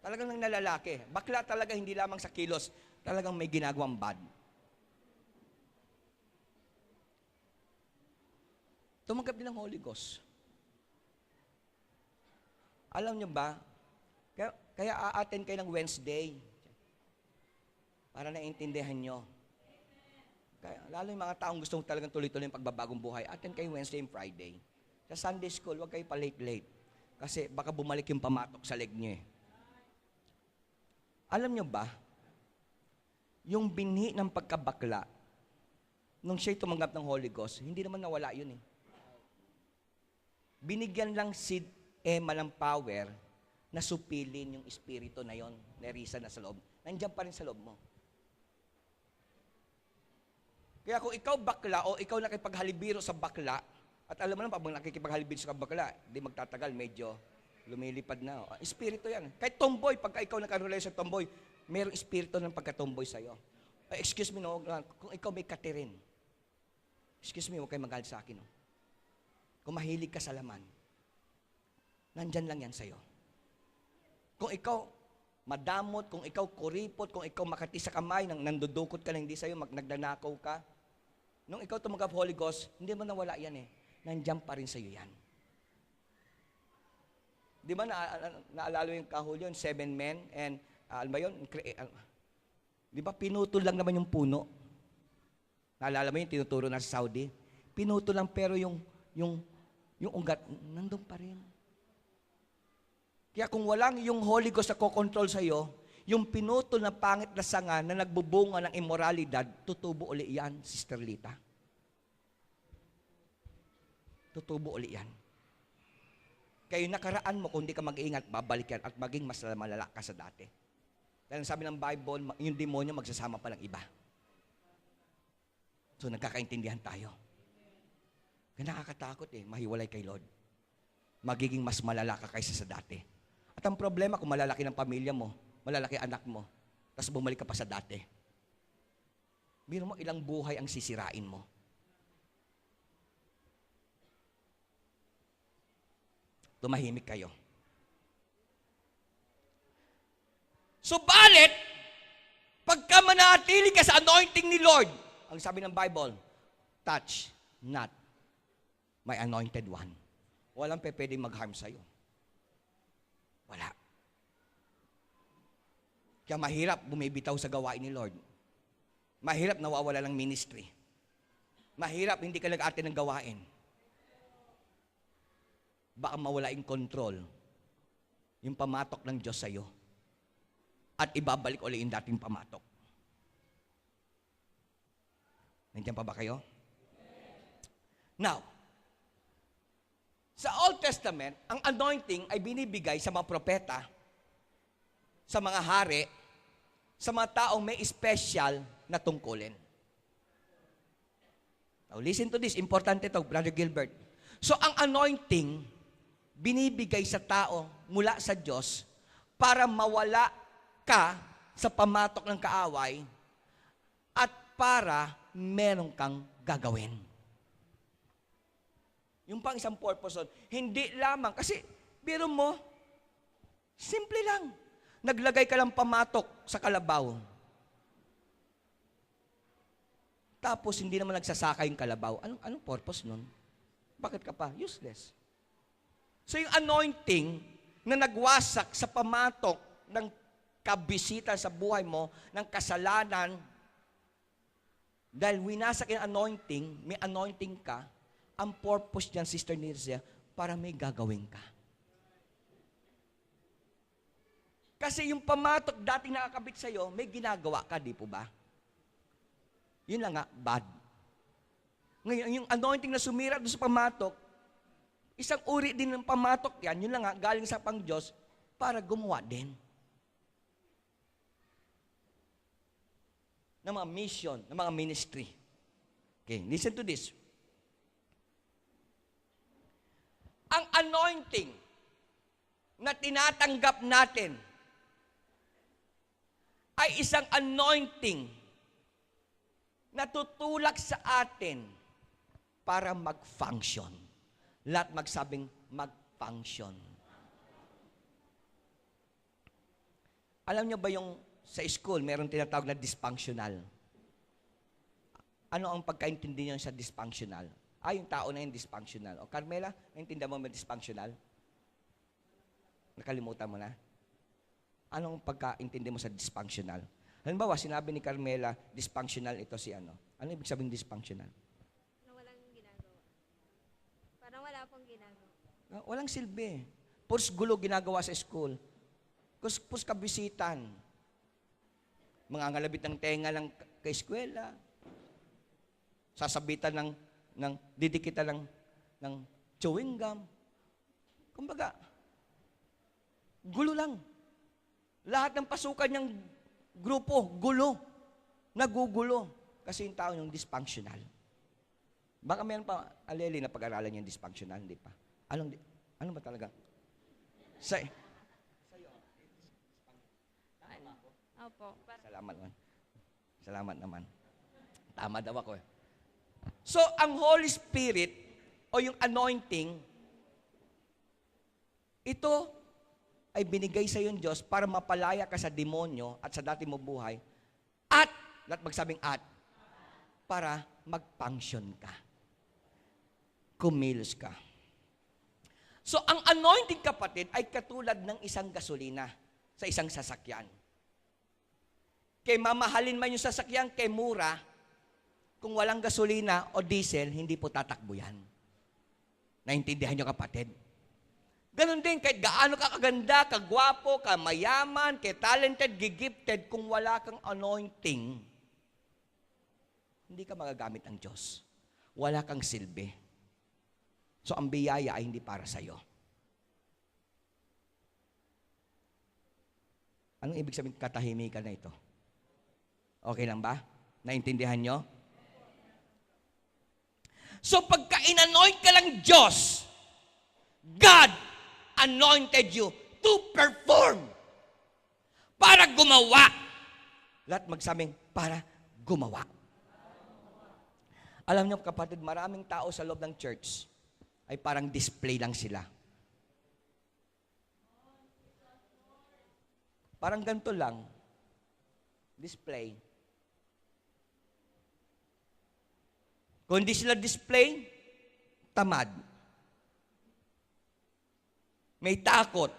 Talagang nang nalalaki. Bakla talaga, hindi lamang sa kilos. Talagang may ginagawang bad. Tumanggap din ng Holy Ghost. Alam niyo ba, kaya a-attend kayo ng Wednesday para naiintindihan nyo. Kaya, lalo yung mga taong gusto talagang tuloy-tuloy yung pagbabagong buhay, attend kayo Wednesday and Friday. Sa Sunday school, huwag kayo pa-late-late. Kasi baka bumalik yung pamatok sa leg nyo eh. Alam nyo ba, yung binhi ng pagkabakla, nung siya'y tumanggap ng Holy Ghost, hindi naman nawala yun eh. Binigyan lang si Emma ng power na supilin yung espiritu na yon, nerisa na sa loob. Nandiyan pa rin sa loob mo. Kaya kung ikaw bakla o ikaw nakipaghalibiro sa bakla, at alam mo naman, pag nakikipaghalibiro sa bakla, di magtatagal, medyo lumilipad na. Espiritu yan. Kahit tomboy, pagka ikaw nakarelasyon sa tomboy, mayroong espiritu ng pagka-tomboy sa'yo. Excuse me, no, kung ikaw may katirin, excuse me, huwag kayo magalit sa akin. No? Kung mahilig ka sa laman, nandyan lang yan sa'yo. Kung ikaw madamot, kung ikaw kuripot, kung ikaw makati sa kamay, nandudukot ka na hindi sa'yo, nagnanakaw ka, nung ikaw tumanggap Holy Ghost, hindi mo nawala yan eh. Nandyan pa rin sa'yo yan. Di ba naalala yung kahul yun, 7 men, and alam ba yun, di ba pinutol lang naman yung puno? Naalala mo yung tinuturo na sa Saudi? Pinutol lang pero yung ugat, nandun pa rin. Kaya kung walang yung Holy Ghost na kokontrol sa'yo, yung pinutol na pangit na sanga na nagbubunga ng immoralidad, tutubo uli yan, Sister Lita. Tutubo uli yan. Kaya yung nakaraan mo, kung hindi ka mag-iingat, babalik yan at maging mas malala ka sa dati. Dahil sabi ng Bible, yung demonyo magsasama pa ng iba. So nagkakaintindihan tayo. Kaya nakakatakot eh, mahiwalay kay Lord. Magiging mas malala ka kaysa sa dati. At ang problema, kung malalaki ng pamilya mo, malalaki anak mo, tapos bumalik ka pa sa dati. Biro mo, ilang buhay ang sisirain mo. Tumahimik kayo. Subalit, pagka manatili ka sa anointing ni Lord, ang sabi ng Bible, touch not my anointed one. Walang pwedeng mag-harm sa'yo. Wala. Kaya mahirap bumibitaw sa gawain ni Lord. Mahirap nawawala ng ministry. Mahirap hindi ka nag-ate ng gawain. Baka mawala yung control, yung pamatok ng Diyos sa'yo. At ibabalik ulit yung dating pamatok. Nandiyan pa ba kayo? Now, sa Old Testament, ang anointing ay binibigay sa mga propeta, sa mga hari, sa mga taong may special na tungkulin. Now, listen to this. Importante ito, Brother Gilbert. So, ang anointing, binibigay sa tao mula sa Diyos para mawala ka sa pamatok ng kaaway at para meron kang gagawin. Yung pang isang purpose nun, hindi lamang, kasi biro mo, simple lang. Naglagay ka lang pamatok sa kalabaw. Tapos hindi naman nagsasaka yung kalabaw. Anong purpose nun? Bakit ka pa? Useless. So yung anointing na nagwasak sa pamatok ng kabisita sa buhay mo, ng kasalanan, dahil winasak yung anointing, may anointing ka, ang purpose niyan, Sister Nirsia, para may gagawin ka. Kasi yung pamatok dating nakakabit sa'yo, may ginagawa ka, di po ba? Yun lang nga, bad. Ngayon, yung anointing na sumira doon sa pamatok, isang uri din ng pamatok yan, yun lang nga, galing sa pang Diyos, para gumawa din. Ng mga mission, ng mga ministry. Okay, listen to this. Ang anointing na tinatanggap natin ay isang anointing na tutulak sa atin para mag-function. Lahat magsabing mag-function. Alam niyo ba yung sa school, meron tinatawag na dysfunctional? Ano ang pagkaintindi niyo sa dysfunctional? Yung tao na yung dysfunctional. O Carmela, naintindihan mo ba dysfunctional? Nakalimutan mo na? Anong pagkaintindi mo sa dysfunctional? Halimbawa, sinabi ni Carmela, dysfunctional ito si ano. Ano ibig sabihin dysfunctional? Na walang ginagawa. Parang wala pong ginagawa. Walang silbi. Puros gulo ginagawa sa school. Pus kabisitan. Mga ngalabit ng tenga ng kaeskwela. Sasabitan didikitan ng chewing gum. Kumbaga, gulo lang. Lahat ng pasukan niyang grupo, gulo. Nagugulo. Kasi yung tao yung dysfunctional. Baka mayroon pa, aleli na pag-aralan yung dysfunctional, hindi pa. Ano ba talaga? Opo. Salamat naman. Tama daw ako eh. So, ang Holy Spirit o yung anointing, ito ay binigay sa yung Diyos para mapalaya ka sa demonyo at sa dati mo buhay at, lahat magsabing at, para mag-function ka. Kumilos ka. So, ang anointing, kapatid, ay katulad ng isang gasolina sa isang sasakyan. Kay mamahalin man yung sasakyan, kay mura, kung walang gasolina o diesel, hindi po tatakbo yan. Naintindihan nyo, kapatid? Ganon din, kahit gaano ka kaganda, kagwapo, kamayaman, talented, gigifted, kung wala kang anointing, hindi ka magagamit ng Diyos. Wala kang silbi. So, ang biyaya ay hindi para sa'yo. Anong ibig sabihin katahimikan na ito? Okay lang ba? Naintindihan nyo? So, pagka in-anoint ka ng Diyos, God anointed you to perform. Para gumawa. Lahat magsabing, para gumawa. Alam niyo, kapatid, maraming tao sa loob ng church ay parang display lang sila. Parang ganito lang. Display. Kung hindi sila display, tamad. May takot.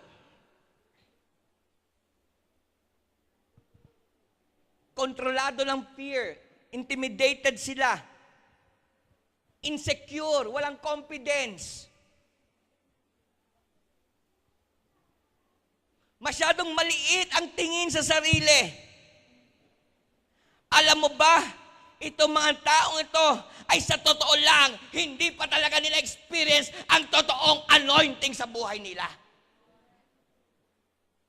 Kontrolado ng fear. Intimidated sila. Insecure. Walang confidence. Masyadong maliit ang tingin sa sarili. Alam mo ba, itong mga taong ito ay sa totoo lang, hindi pa talaga nila experience ang totoong anointing sa buhay nila.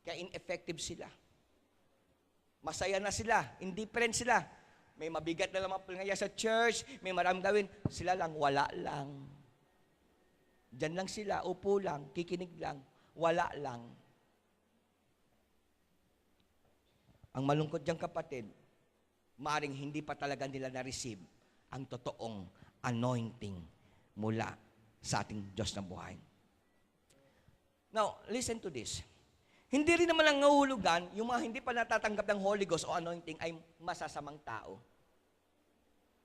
Kaya ineffective sila. Masaya na sila, indifferent sila. May mabigat na naman pangaya sa church, may maraming gawin. Sila lang, wala lang. Diyan lang sila, upo lang, kikinig lang, wala lang. Ang malungkot diyang, kapatid, maaring hindi pa talaga nila na-receive ang totoong anointing mula sa ating Diyos na buhay. Now, listen to this. Hindi rin naman ang nahulugan, yung mga hindi pa natatanggap ng Holy Ghost o anointing ay masasamang tao.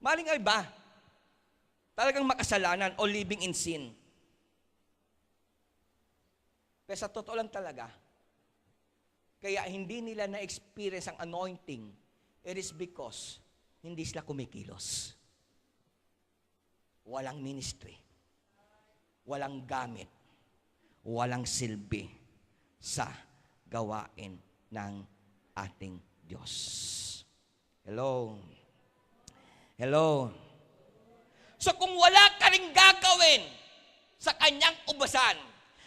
Maring ay ba? Talagang makasalanan o living in sin. Pero sa totoo lang talaga, kaya hindi nila na-experience ang anointing, it is because hindi sila kumikilos. Walang ministry. Walang gamit. Walang silbi sa gawain ng ating Diyos. Hello? Hello? So kung wala ka rin gagawin sa kanyang ubasan,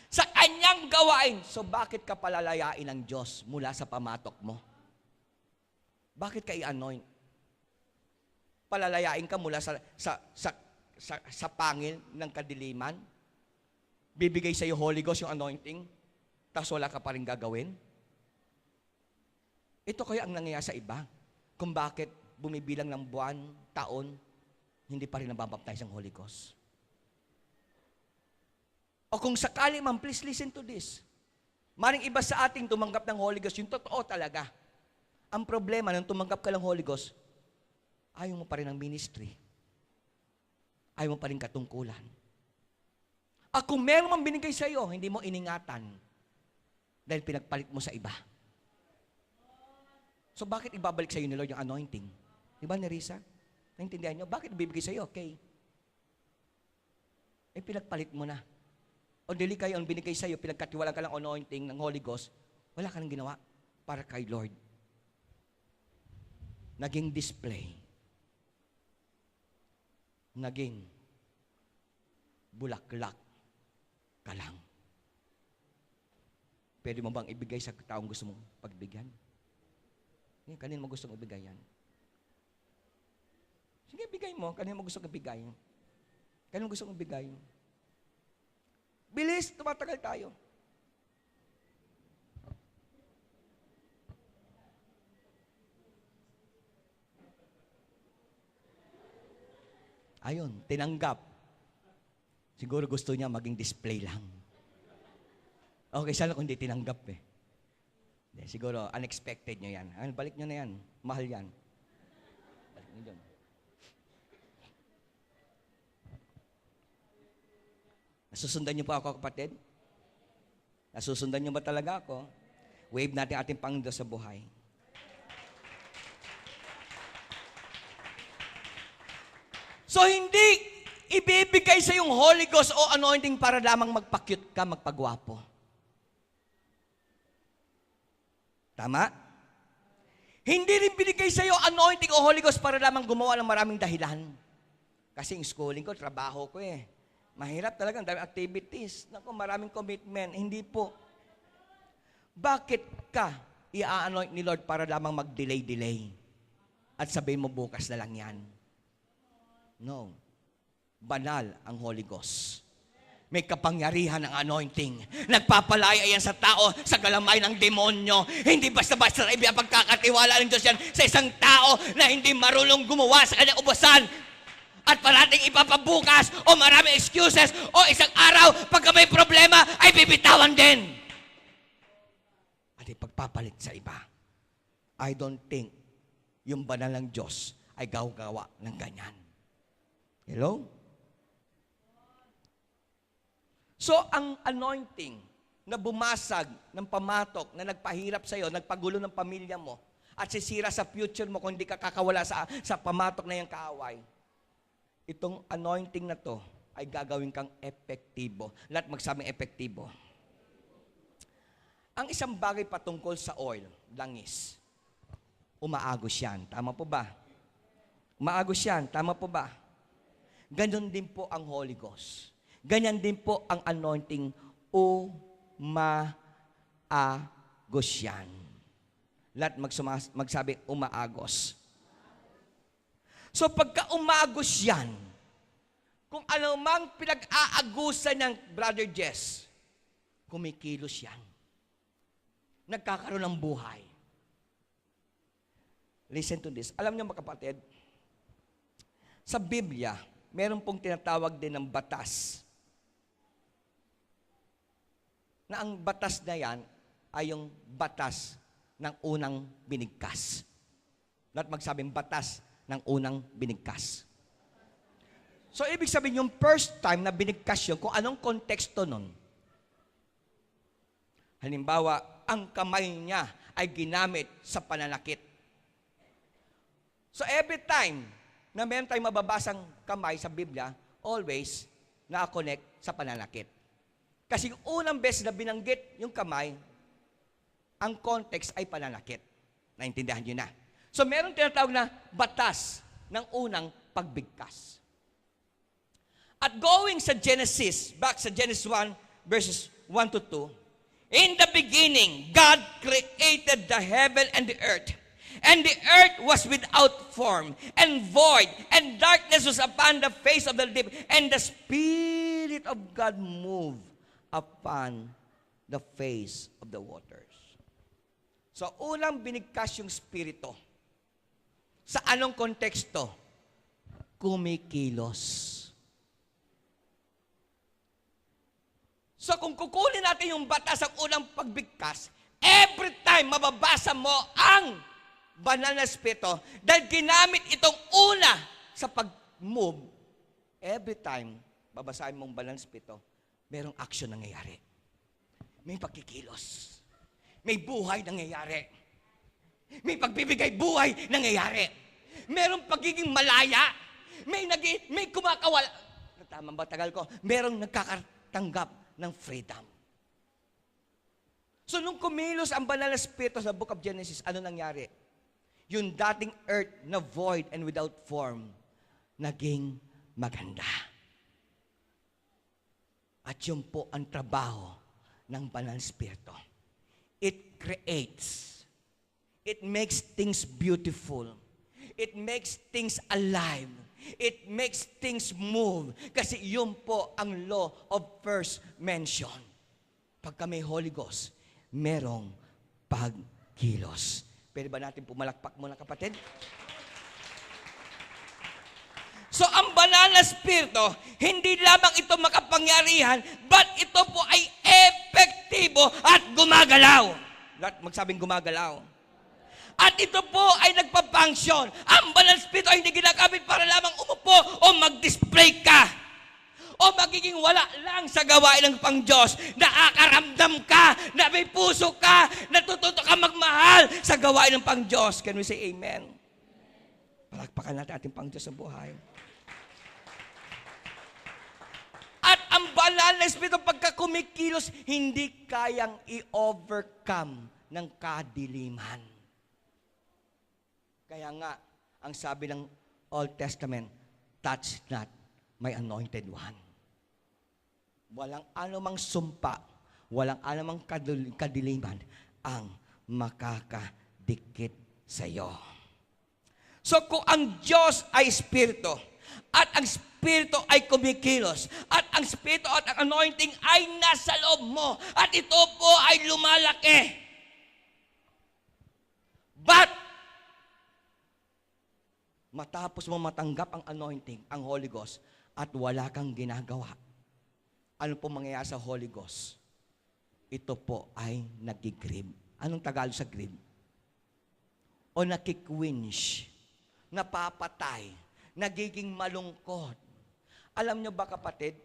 sa kanyang gawain, so bakit ka palalayain ng Diyos mula sa pamatok mo? Bakit ka i-anoint? Palalayain ka mula sa pangil ng kadiliman? Bibigay sa iyo Holy Ghost yung anointing, tapos wala ka pa rin gagawin? Ito kaya ang nangyayari sa iba. Kung bakit bumibilang ng buwan, taon, hindi pa rin nababaptize ang Holy Ghost. O kung sakali man, please listen to this. Maring iba sa ating tumanggap ng Holy Ghost, yung totoo talaga. Ang problema nung tumanggap ka ng Holy Ghost, ayaw mo pa rin ng ministry. Ayaw mo pa rin katungkulan. At kung meron mang binigay sa iyo, hindi mo iningatan dahil pinagpalit mo sa iba. So bakit ibabalik sa iyo ni Lord yung anointing? Di ba, Nerissa? Naintindihan niyo? Bakit ibibigay sa iyo? Okay. Pinagpalit mo na. O dili kayo, ang binigay sa iyo, pinagkatiwalaan ka lang anointing ng Holy Ghost, wala ka nang ginawa para kay Lord. Naging display. Naging bulaklak ka lang. Pwede mo bang ibigay sa taong gusto mong pagbigyan? Kanino mo gustong ibigay yan? Sige, bigay mo. Kanino mo gustong ibigay? Kanino mo gustong ibigay? Bilis, tumatagal tayo. Ayun, tinanggap. Siguro gusto niya maging display lang. Okay, sana kung hindi tinanggap eh. Siguro, unexpected nyo yan. Balik nyo na yan. Mahal yan. Balik nyo dyan. Nasusundan niyo po ako, kapatid? Nasusundan niyo ba talaga ako? Wave natin ating Panginoon sa buhay. So, hindi ibibigay sa yung Holy Ghost o anointing para lamang magpa-cute ka, magpagwapo. Tama? Hindi rin binigay sa iyo anointing o Holy Ghost para lamang gumawa ng maraming dahilan. Kasi yung schooling ko, trabaho ko eh. Mahirap talaga, ang daming activities. Naku, maraming commitment. Hindi po. Bakit ka i-anoint ni Lord para lamang mag-delay-delay? At sabihin mo, bukas na lang yan. No. Banal ang Holy Ghost. May kapangyarihan ng anointing. Nagpapalaya yan sa tao sa galamay ng demonyo. Hindi basta-basta na ipagkakatiwala ng Diyos yan sa isang tao na hindi marunong gumawa sa kanyang ubusan. At parating ipapabukas o maraming excuses o isang araw pagka may problema ay bibitawan din. At ipagpapalit sa iba. I don't think yung banal ng Diyos ay gawa ng ganyan. Hello? So, ang anointing na bumasag ng pamatok, na nagpahirap sa iyo, nagpagulo ng pamilya mo, at sisira sa future mo kung hindi ka kakawala sa pamatok na yung kaaway, itong anointing na to ay gagawin kang epektibo. Lahat magsabing epektibo. Ang isang bagay patungkol sa oil, langis, umaagos yan. Tama po ba? Umaagos yan. Tama po ba? Ganon din po ang Holy Ghost. Ganyan din po ang anointing, umaagos yan. Lahat magsabi, umaagos. So pagka umagos yan, kung ano mang pinag-aagusan ng Brother Jess, kumikilos yan. Nagkakaroon ng buhay. Listen to this. Alam niyo mga kapatid, sa Biblia, meron pong tinatawag din ng batas. Na ang batas na yan ay yung batas ng unang binigkas. Lahat magsabing batas ng unang binigkas. So, ibig sabihin yung first time na binigkas yun, kung anong konteksto nun. Halimbawa, ang kamay niya ay ginamit sa pananakit. So, every time na meron tayong mababasang kamay sa Biblia, always na-connect sa pananakit. Kasi yung unang beses na binanggit yung kamay, ang context ay pananakit. Naintindihan nyo na. So, meron tinatawag na batas ng unang pagbigkas. At going sa Genesis, back sa Genesis 1, verses 1 to 2, in the beginning, God created the heaven and the earth. And the earth was without form and void, and darkness was upon the face of the deep, and the Spirit of God moved upon the face of the waters. So, unang binigkas yung Espiritu. Sa anong konteksto? Kumikilos. So kung kukunin natin yung batas ng unang pagbigkas, every time mababasa mo ang banal na espiritu, dahil ginamit itong una sa pag-move, every time babasahin mong banal na espiritu, merong action nangyayari. May pagkikilos. May buhay nangyayari. May pagbibigay buhay nangyayari. Merong pagiging malaya. May kumakawala. Tama ba tagal ko? Merong nagkakatanggap ng freedom. So nung kumilos ang banal na espiritu sa Book of Genesis, ano nangyari? Yung dating earth na void and without form, naging maganda. At yun po ang trabaho ng banal na espiritu. It creates. It makes things beautiful. It makes things alive. It makes things move. Kasi yun po ang law of first mention. Pagka may Holy Ghost, merong pagkilos. Pwede ba natin pumalakpak muna, kapatid? So, ang banal na espiritu, hindi lamang ito makapangyarihan, but ito po ay epektibo at gumagalaw. Lahat magsabing gumagalaw. At ito po ay nagpapunction. Ang banal na espiritu ay hindi ginagamit para lamang umupo o mag-display ka. O magiging wala lang sa gawain ng Pang-Diyos. Nakakaramdam ka, na may puso ka, natututo ka magmahal sa gawain ng Pang-Diyos. Can we say amen? Palakpakan natin ating Pang-Diyos sa buhay. At ang banal na espiritu pagka kumikilos, hindi kayang i-overcome ng kadiliman. Kaya nga, ang sabi ng Old Testament, touch not my anointed one. Walang anumang sumpa, walang anumang kadiliman ang makakadikit sa iyo. So kung ang Diyos ay espiritu, at ang espiritu ay kumikilos, at ang espiritu at ang anointing ay nasa loob mo, at ito po ay lumalaki. But matapos mo matanggap ang anointing, ang Holy Ghost, at wala kang ginagawa, ano po mangyayari sa Holy Ghost? Ito po ay nagigrib. Anong Tagalog sa grib? O nakikwinch, napapatay, nagiging malungkot. Alam nyo ba, kapatid,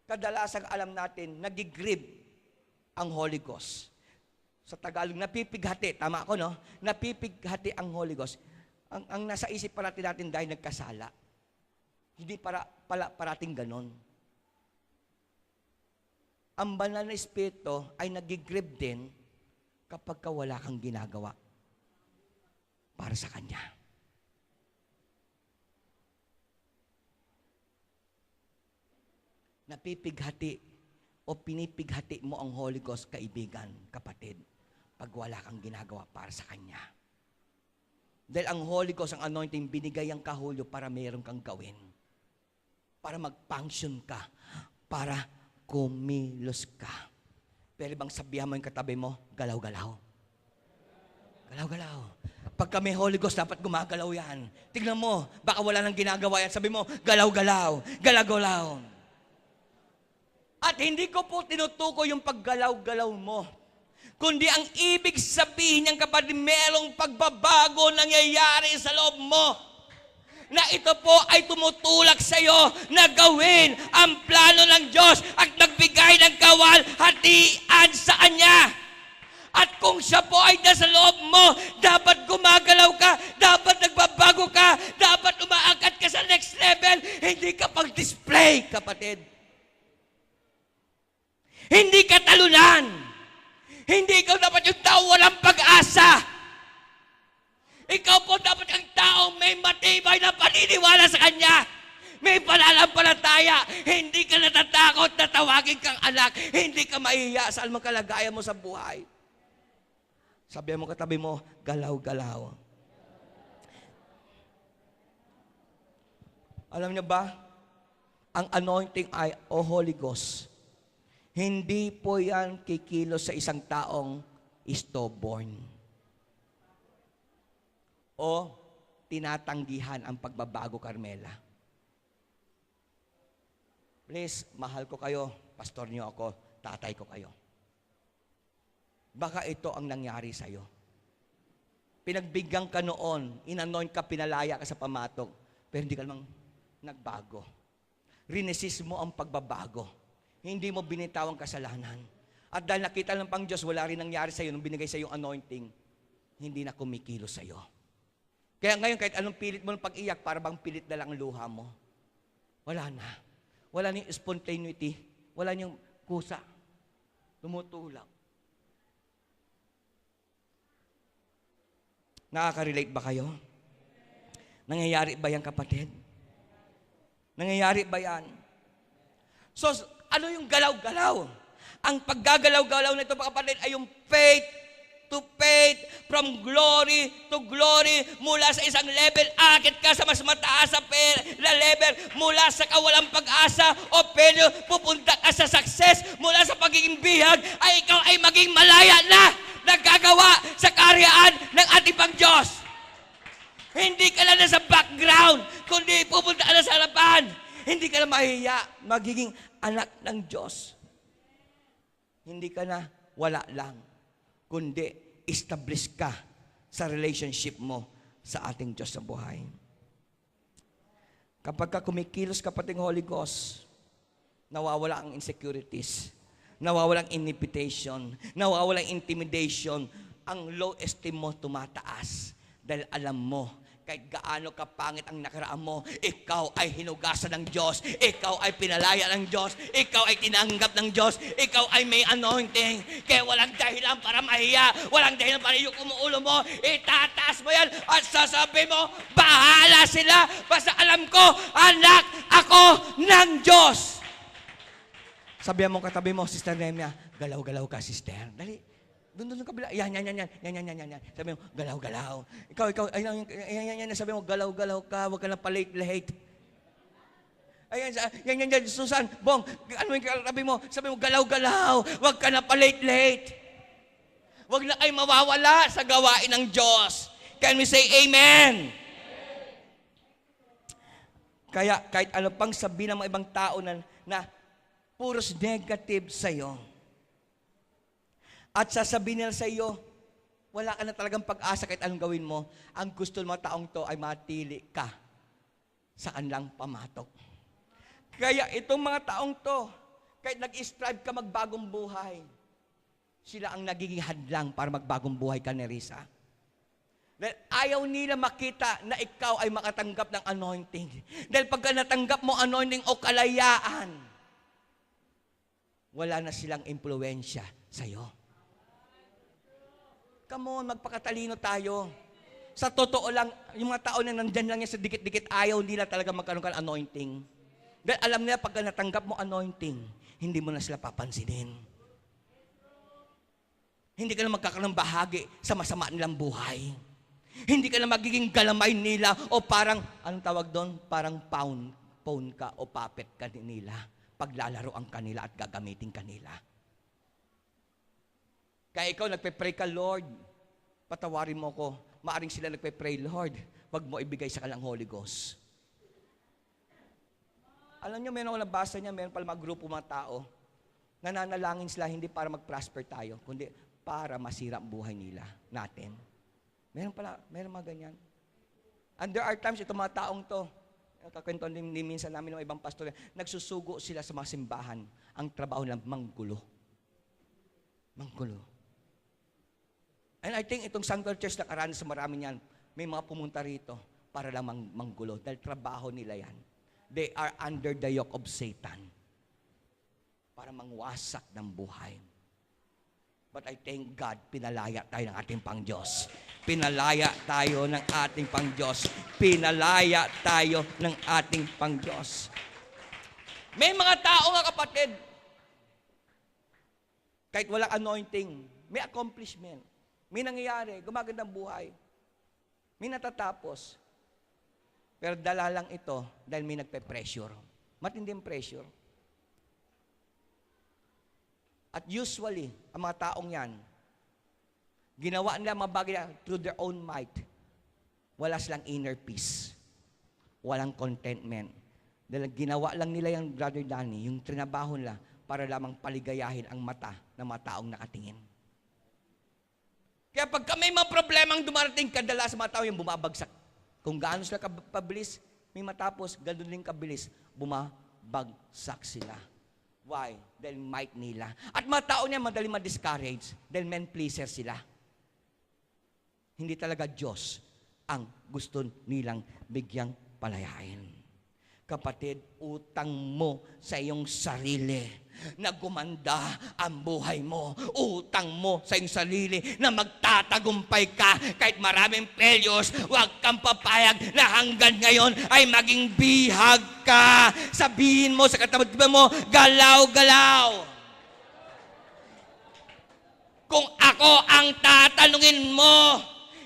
kadalasang alam natin, nagigrib ang Holy Ghost. Sa Tagalog, napipighati. Tama ako, no? Napipighati ang Holy Ghost. Ang nasa isip natin dahil nagkasala. Hindi parating ganon. Ang banal na espiritu ay nagigrib din kapag wala kang ginagawa para sa Kanya. Napipighati o pinipighati mo ang Holy Ghost, kaibigan, kapatid, pag wala kang ginagawa para sa Kanya. Dahil ang Holy Ghost, ang anointing, binigay ang kahulyo para mayroon kang gawin. Para mag-function ka. Para kumilos ka. Pero bang sabihan mo yung katabi mo, galaw-galaw. Galaw-galaw. Pagka may Holy Ghost, dapat gumagalaw yan. Tignan mo, baka wala nang ginagawa yan. Sabi mo, galaw-galaw. Galaw-galaw. At hindi ko po tinutukoy yung paggalaw-galaw mo. Kundi ang ibig sabihin niyang, kapatid, merong pagbabago nangyayari sa loob mo. Na ito po ay tumutulak sa iyo na gawin ang plano ng Diyos at nagbigay ng kawalhatian sa Kanya. At kung siya po ay nasa loob mo, dapat gumagalaw ka, dapat nagbabago ka, dapat umaangkat ka sa next level. Hindi ka pag-display, kapatid. Hindi ka talunan. Hindi ikaw dapat yung tao walang pag-asa. Ikaw po dapat ang taong may matibay na paniniwala sa Kanya. May pananampalataya. Hindi ka natatakot na tawagin kang anak. Hindi ka mahihiya sa anumang kalagayan mo sa buhay. Sabihan mo katabi mo, galaw-galaw. Alam niyo ba, ang anointing ay o Holy Ghost. Hindi po yan kikilos sa isang taong stillborn. O tinatanggihan ang pagbabago, Carmela. Please, mahal ko kayo, pastor niyo ako, tatay ko kayo. Baka ito ang nangyari sa'yo. Pinagbigyan ka noon, inanoint ka, pinalaya ka sa pamatok, pero hindi ka namang nagbago. Rinesist mo ang pagbabago. Hindi mo binitaw ang kasalanan. At dahil nakita ng pang Diyos, wala rin nangyari sa'yo nung binigay sa'yo yung anointing, hindi na kumikilos sa'yo. Kaya ngayon, kahit anong pilit mo ng pag-iyak, para bang pilit na lang ang luha mo. Wala na. Wala na yung spontaneity. Wala na yung kusa. Tumutulak. Nakaka-relate ba kayo? Nangyayari ba yan, kapatid? Nangyayari ba yan? So, ano yung galaw-galaw? Ang paggagalaw-galaw nito, mga kapatid, ay yung faith to faith, from glory to glory, mula sa isang level, akit ka sa mas mataas na level, mula sa kawalang pag-asa o failure, pupunta ka sa success, mula sa pagiging bihag, ay ikaw ay maging malaya na, nagagawa sa karyaan ng ating pang Diyos. Hindi ka na nasa background, kundi pupunta ka na sa harapan. Hindi ka na mahihiya, magiging anak ng Diyos. Hindi ka na wala lang, kundi establish ka sa relationship mo sa ating Diyos sa buhay. Kapag ka kumikilos ka pating Holy Ghost, nawawala ang insecurities, nawawala ang inhibition, nawawala ang intimidation, ang low esteem mo tumataas dahil alam mo kahit gaano kapangit ang nakaraan mo, ikaw ay hinugasan ng Diyos, ikaw ay pinalaya ng Diyos, ikaw ay tinanggap ng Diyos, ikaw ay may anointing. Kaya walang dahilan para mahiya, walang dahilan para yung umuulo mo, itataas mo yan at sasabi mo, bahala sila, basta alam ko, anak ako ng Diyos. Sabihan mo katabi mo, Sister Nemia, galaw-galaw ka, sister. Dali. Doon kabila. Yan. Sabi mo, galaw-galaw. Ikaw, yan. Sabi mo, galaw-galaw ka, huwag ka na palate-late. Ayan, yan, Susan, Bong, ano yung katabi mo? Sabi mo, galaw-galaw, huwag ka na palate-late. Huwag na kayo mawawala sa gawain ng Diyos. Can we say amen? Kaya, kahit ano pang sabihin ng mga ibang tao na puros negative sa'yo, at sasabihin nila sa iyo, wala ka na talagang pag-asa kahit anong gawin mo. Ang gusto ng mga taong to ay matili ka sa kanilang pamatok. Kaya itong mga taong to, kahit nag-strive ka magbagong buhay, sila ang nagiging hadlang para magbagong buhay ka ni Risa. Dahil ayaw nila makita na ikaw ay makatanggap ng anointing. Dahil pagka natanggap mo anointing o kalayaan, wala na silang impluwensya sa iyo. Come on, magpakatalino tayo. Sa totoo lang, yung mga tao na nandyan lang yan sa dikit-dikit, ayaw nila talaga magkaroon ka ng anointing. Dahil alam nila, pagka natanggap mo anointing, hindi mo na sila papansinin. Hindi ka na magkakaroon ng bahagi sa masama nilang buhay. Hindi ka na magiging galamay nila o parang, anong tawag doon? Parang pawn ka o puppet ka nila. Paglalaroan kanila at gagamitin kanila. Kaya ikaw, nagpe-pray ka, Lord, patawarin mo ko. Maaring sila nagpe-pray, Lord, wag mo ibigay sa kanilang Holy Ghost. Alam niyo, meron ako nabasa niya, meron pala mga grupo mga tao, nananalangin sila hindi para mag-prosper tayo, kundi para masira ang buhay nila, natin. Meron mga ganyan. And there are times, itong mga taong to, kakwento din minsan namin ng ibang pastor, nagsusugo sila sa mga simbahan, ang trabaho nilang manggulo. And I think itong Sanctuary Church na karanas sa marami niyan, may mga pumunta rito para lang manggulo. Dahil trabaho nila yan. They are under the yoke of Satan. Para mangwasak ng buhay. But I thank God, pinalaya tayo ng ating Pang-Diyos. Pinalaya tayo ng ating Pang-Diyos. Pinalaya tayo ng ating Pang-Diyos. May mga tao nga, kapatid, kahit walang anointing, may accomplishment. May nangyayari, gumagandang buhay. May natatapos. Pero dala lang ito dahil may nagpe-pressure. Matinding pressure. At usually, ang mga taong yan, ginawa nila mga bagay through their own might. Wala silang inner peace. Walang contentment. Dahil ginawa lang nila yung Brother Danny, yung trinabaho nila para lamang paligayahin ang mata ng mga taong nakatingin. Kaya pagka may mga problemang dumarating, kadalasan mga tao yung bumabagsak. Kung gaano sila kapabilis, may matapos, ganoon din kabilis, bumabagsak sila. Why? Dahil might nila. At mga tao niya madali ma-discourage dahil men pleaser sila. Hindi talaga Diyos ang gusto nilang bigyang palayain. Kapatid, utang mo sa iyong sarili na gumanda ang buhay mo. Utang mo sa iyong sarili na magtatagumpay ka kahit maraming failures. Huwag kang papayag na hanggang ngayon ay maging bihag ka. Sabihin mo sa katabi mo, galaw-galaw. Kung ako ang tatanungin mo,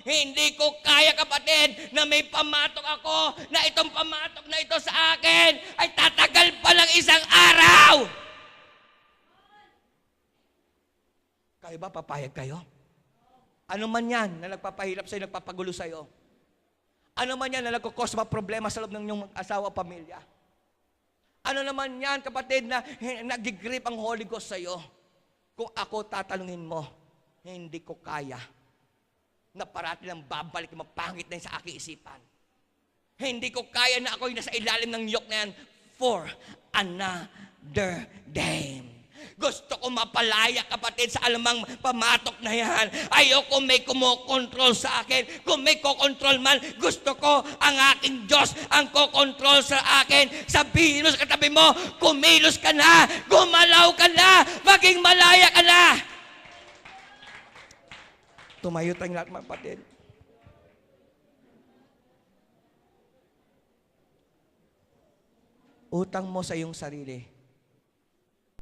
hindi ko kaya, kapatid, na may pamatok ako, na itong pamatok na ito sa akin ay tatagal pa lang isang araw. Kayo ba, papayag kayo? Ano man yan na nagpapahirap sa'yo, nagpapagulo sa'yo? Ano man yan na nagkukos mga problema sa loob ng inyong asawa, pamilya? Ano naman yan, kapatid, na nagigrip ang Holy Ghost sa'yo? Kung ako tatanungin mo, hindi ko kaya na parati lang babalik yung mapangit na yun sa aking isipan. Hindi ko kaya na ako'y nasa ilalim ng yoke na yan for another day. Gusto ko mapalaya, kapatid, sa alamang pamatok na yan. Ayoko may kumokontrol sa akin. Kung may kokontrol man, gusto ko ang aking Diyos ang kokontrol sa akin. Sabihin mo sa katabi mo, kumilos ka na, gumalaw ka na, maging malaya ka na. Tumayo tayong lahat, mga kapatid. Utang mo sa iyong sarili